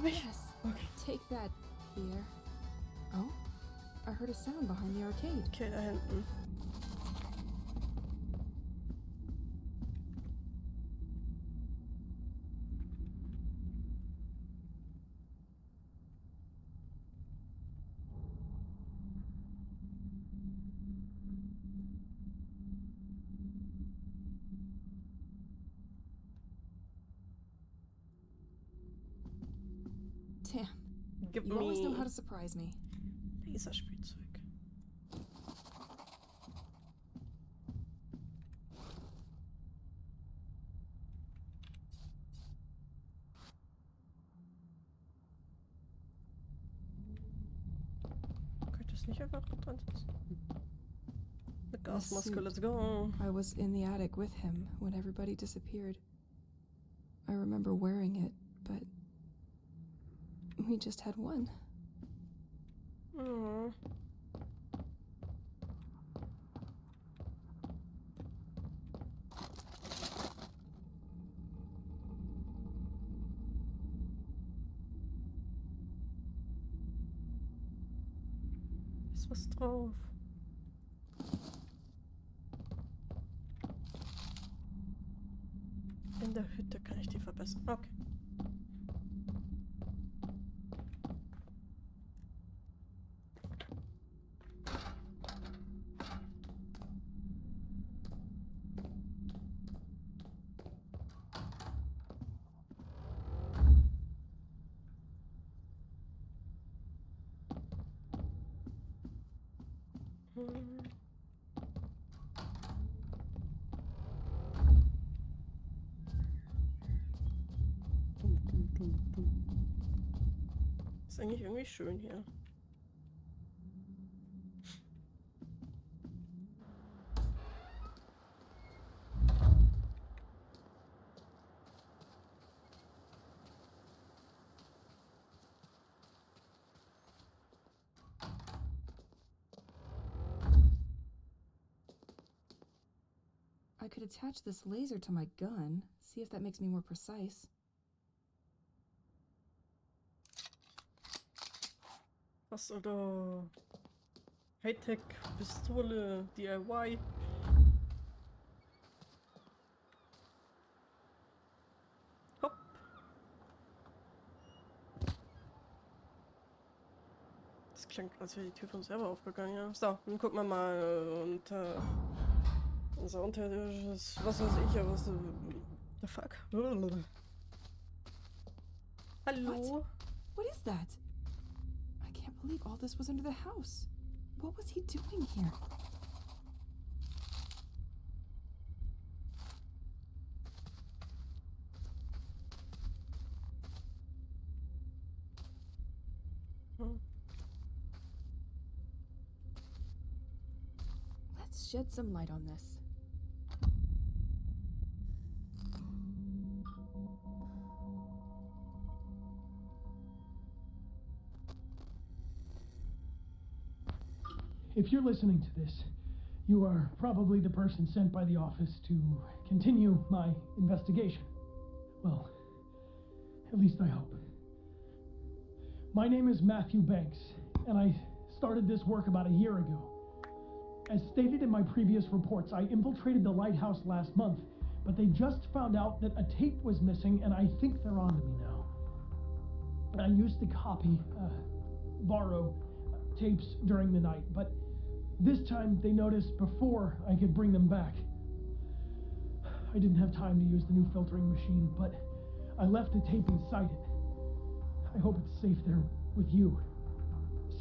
Yes. Okay. Take that, Pierre. Oh? I heard a sound behind the arcade. Okay, da hinten. Damn. Gib You always know how mir to surprise me. Laserspielzeug. Könnte es nicht einfach dran sitzen? Mit Gas mask, suit. let's go. I was in the attic with him when everybody disappeared. I remember wearing it, but we just had one. Aww. Ist was drauf? In der Hütte kann ich die verbessern. Okay. Ist eigentlich irgendwie schön hier. I could attach this laser to my gun, see if that makes me more precise. Was oder Hightech Pistole DIY. Hopp. Das klingt, als wäre die Tür von selber aufgegangen, ja. So, dann gucken wir mal unter unser unterirdisches, was weiß ich, ja, was the fuck? Hallo? What is that? I can't believe all this was under the house. What was he doing here? Let's shed some light on this. If you're listening to this, you are probably the person sent by the office to continue my investigation. Well, at least I hope. My name is Matthew Banks, and I started this work about a year ago. As stated in my previous reports, I infiltrated the lighthouse last month, but they just found out that a tape was missing, and I think they're on to me now. I used to borrow tapes during the night, but this time they noticed before I could bring them back. I didn't have time to use the new filtering machine, but I left a tape inside it. I hope it's safe there with you.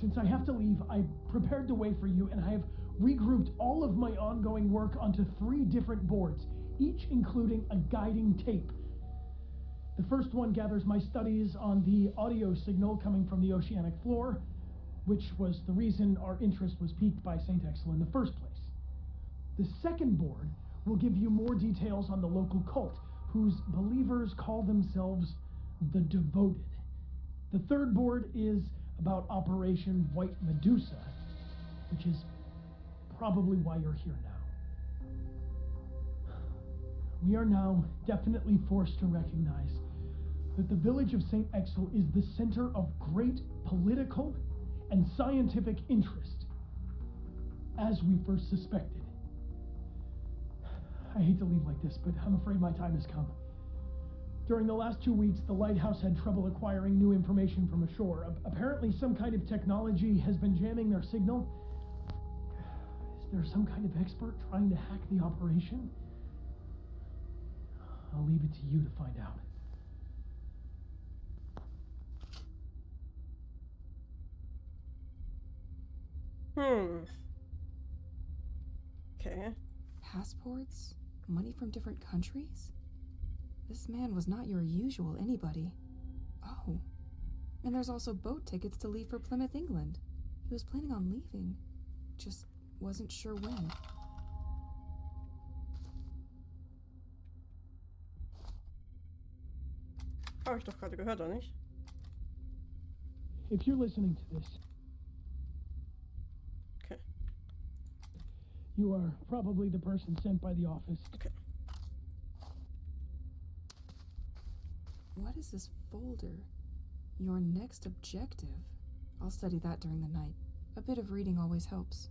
Since I have to leave, I prepared the way for you, and I have regrouped all of my ongoing work onto 3 different boards, each including a guiding tape. The first one gathers my studies on the audio signal coming from the oceanic floor, which was the reason our interest was piqued by St. Exel in the first place. The second board will give you more details on the local cult, whose believers call themselves the Devoted. The third board is about Operation White Medusa, which is probably why you're here now. We are now definitely forced to recognize that the village of St. Exel is the center of great political and scientific interest, as we first suspected. I hate to leave like this, but I'm afraid my time has come. During the last 2 weeks, the lighthouse had trouble acquiring new information from ashore. Apparently, some kind of technology has been jamming their signal. Is there some kind of expert trying to hack the operation? I'll leave it to you to find out. Okay. Passports? Money from different countries? This man was not your usual anybody. Oh. And there's also boat tickets to leave for Plymouth, England. He was planning on leaving. Just wasn't sure when. Habe ich doch gerade gehört, oder nicht? If you're listening to this, Okay. you are probably the person sent by the office. Okay. What is this folder? Your next objective. I'll study that during the night. A bit of reading always helps.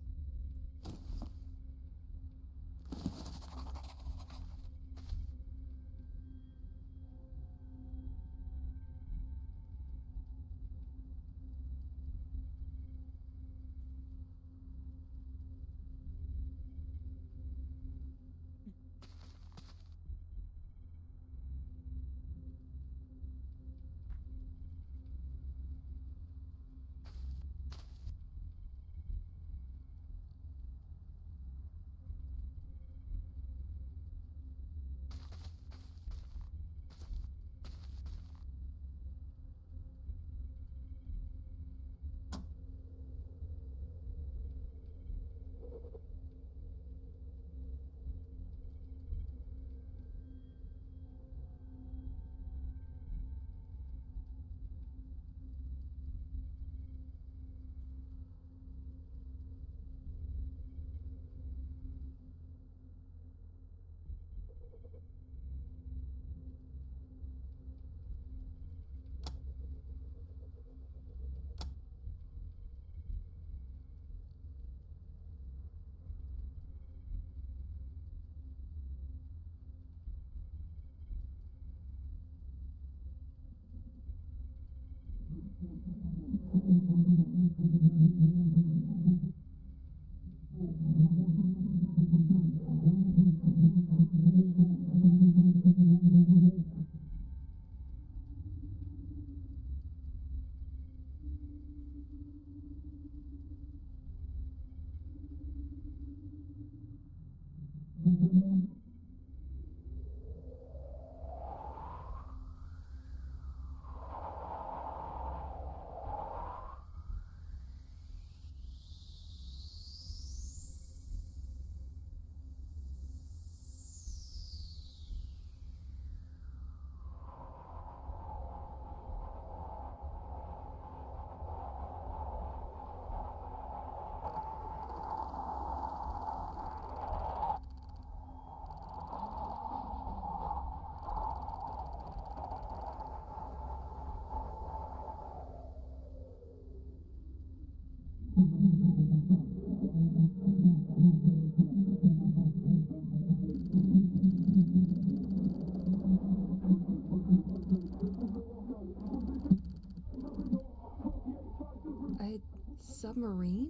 A submarine?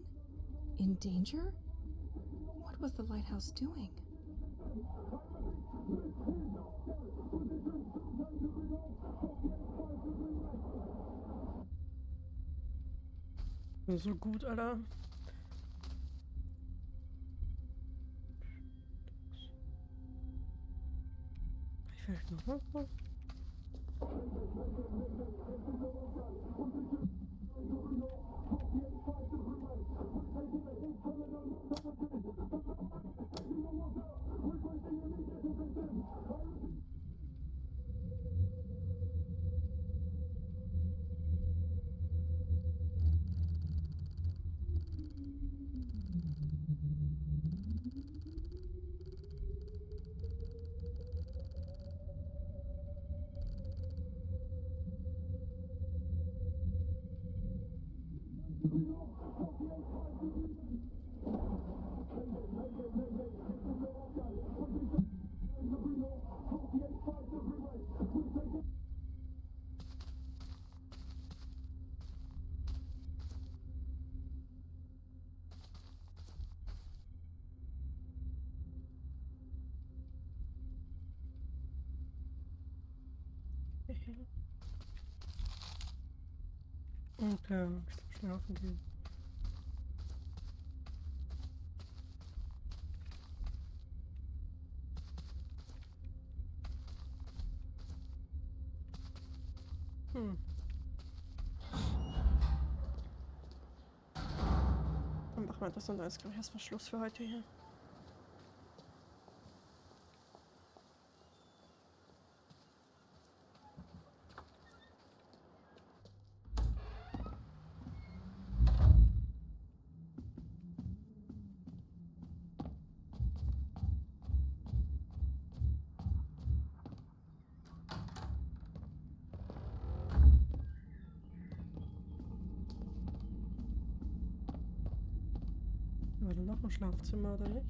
In danger? What was the lighthouse doing? So gut, Alter. Vielleicht noch was? Okay, schlafen gehen. Dann machen wir das und dann ist gleich erstmal Schluss für heute hier. wir sind noch im Schlafzimmer, oder nicht?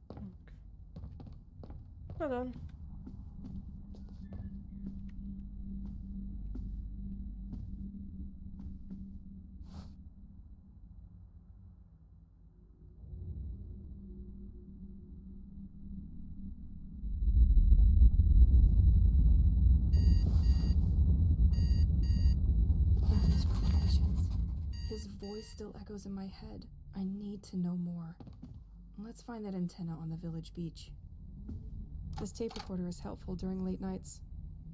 Okay. Na dann. These revelations. His voice still echoes in my head. I need to know more. Let's find that antenna on the village beach. This tape recorder is helpful during late nights.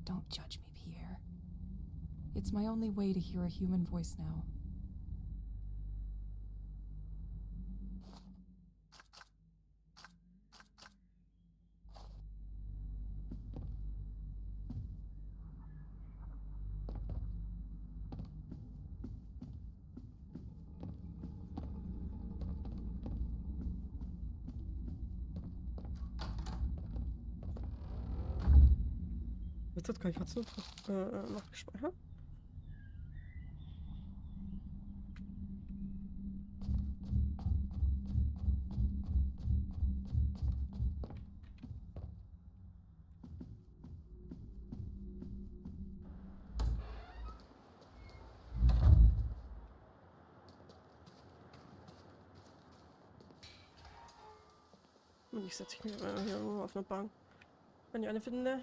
Don't judge me, Pierre. It's my only way to hear a human voice now. Jetzt hat gar nicht was noch gespeichert. Und ich setze mich hier irgendwo auf eine Bank, wenn ich eine finde.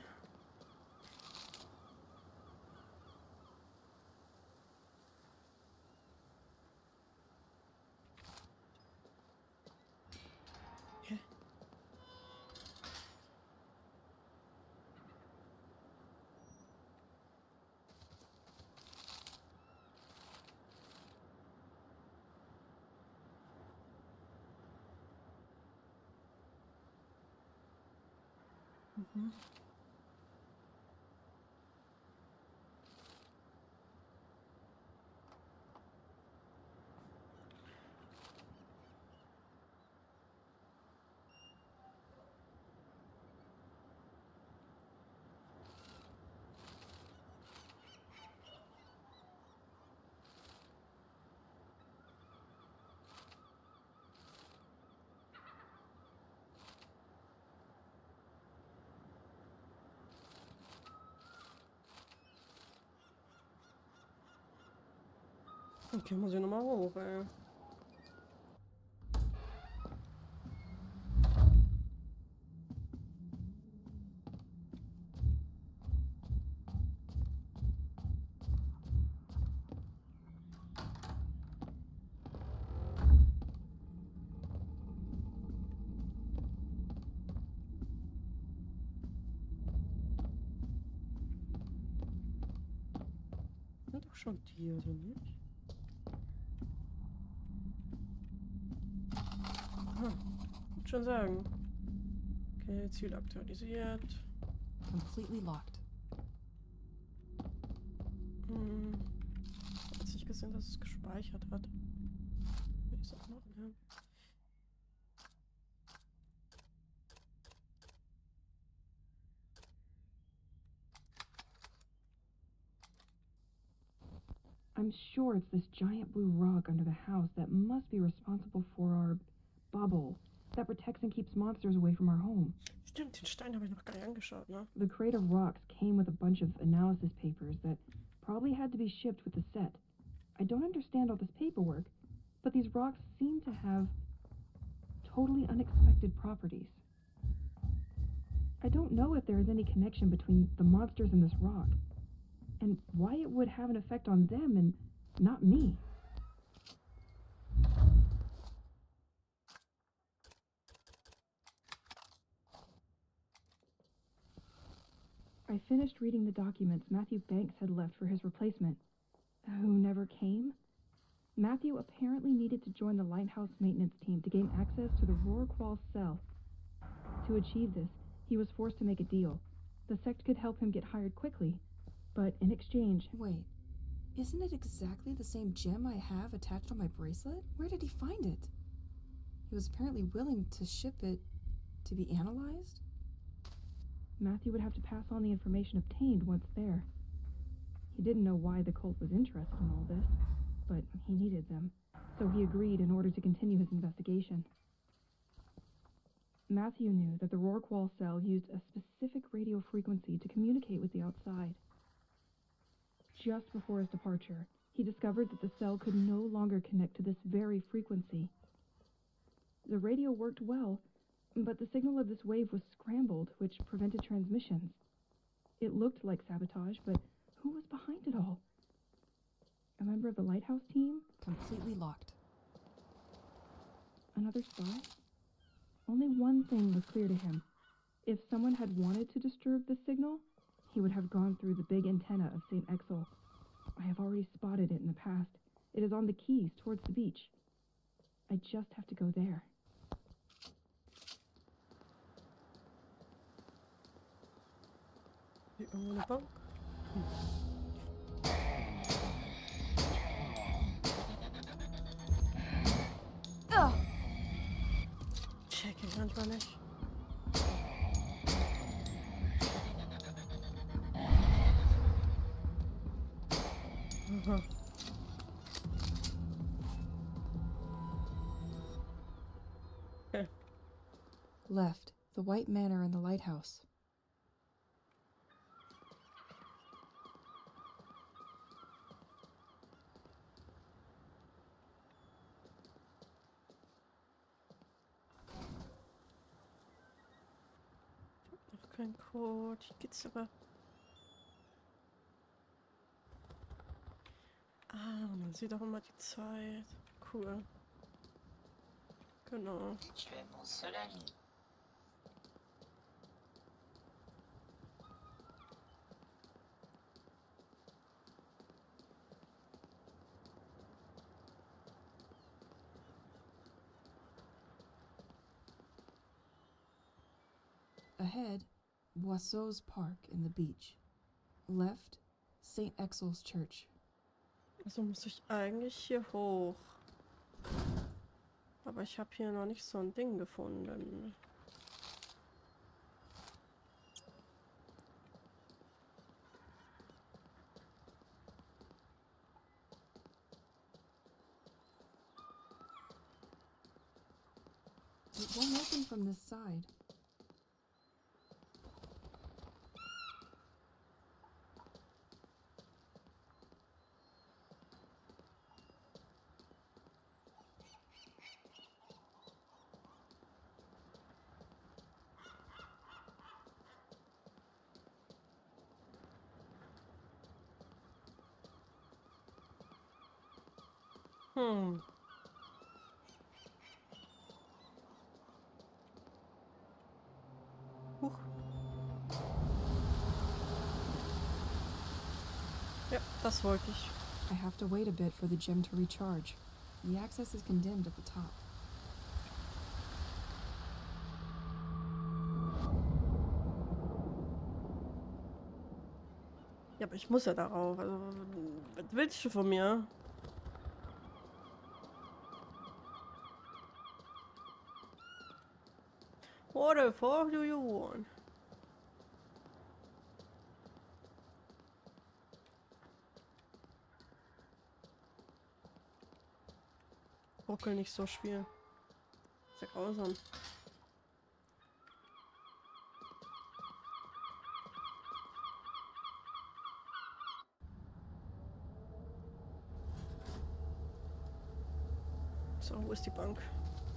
Mhm. Okay, muss ich nochmal hoch, ey. Sind doch schon die, oder nicht? Aha, würde schon sagen. Okay, Ziel aktualisiert. Completely locked. Hm. Hat nicht gesehen, dass es gespeichert hat. Will ich es auch machen, ja. I'm sure it's this giant blue rock under the house that must be responsible for our bubble that protects and keeps monsters away from our home. Stimmt, den Stein habe ich noch gar nicht angeschaut, ne? The crate of rocks came with a bunch of analysis papers that probably had to be shipped with the set. I don't understand all this paperwork, but these rocks seem to have totally unexpected properties. I don't know if there is any connection between the monsters and this rock, and why it would have an effect on them and not me. I finished reading the documents Matthew Banks had left for his replacement, who never came. Matthew apparently needed to join the lighthouse maintenance team to gain access to the Rorqual cell. To achieve this, he was forced to make a deal. The sect could help him get hired quickly, but in exchange... Wait, isn't it exactly the same gem I have attached on my bracelet? Where did he find it? He was apparently willing to ship it to be analyzed? Matthew would have to pass on the information obtained once there. He didn't know why the cult was interested in all this, but he needed them, so he agreed in order to continue his investigation. Matthew knew that the Rorqual cell used a specific radio frequency to communicate with the outside. Just before his departure, he discovered that the cell could no longer connect to this very frequency. The radio worked well, but the signal of this wave was scrambled, which prevented transmissions. It looked like sabotage, but who was behind it all? A member of the lighthouse team? Completely locked. Another spy? Only one thing was clear to him. If someone had wanted to disturb the signal, he would have gone through the big antenna of St. Exel. I have already spotted it in the past. It is on the quays towards the beach. I just have to go there. Hier irgendwo eine Bank? Check ich manchmal nicht. Aha. Okay. Left, the White Manor and the lighthouse. Noch kein Code. Hier geht's aber. Ah, man sieht auch immer die Zeit. Cool. Genau. Tu es mon seul ami. Ahead, Boisseau's Park in the beach. Left, St. Exel's Church. Also muss ich eigentlich hier hoch. Aber ich habe hier noch nicht so ein Ding gefunden. It won't open from this side. Huch. Ja, das wollte ich. I have to wait a bit for the gem to recharge. The access is condemned at the top. Ja, aber ich muss ja darauf. Also, was willst du von mir? What the fuck do you want? Ruckel nicht so spielen. Ist ja grausam. So, wo ist die Bank?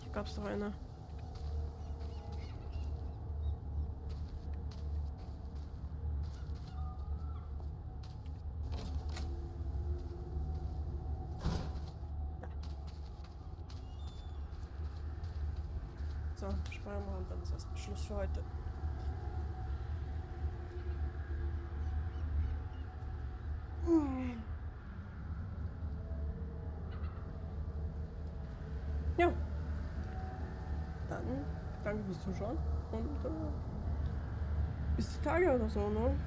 Hier gab es doch eine. So, sparen wir und dann ist erstmal Schluss für heute. Ja. Dann danke fürs Zuschauen und bis die Tage oder so, ne?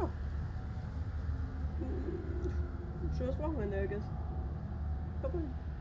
Ja. Schönes Wochenende, I guess. Bye-bye.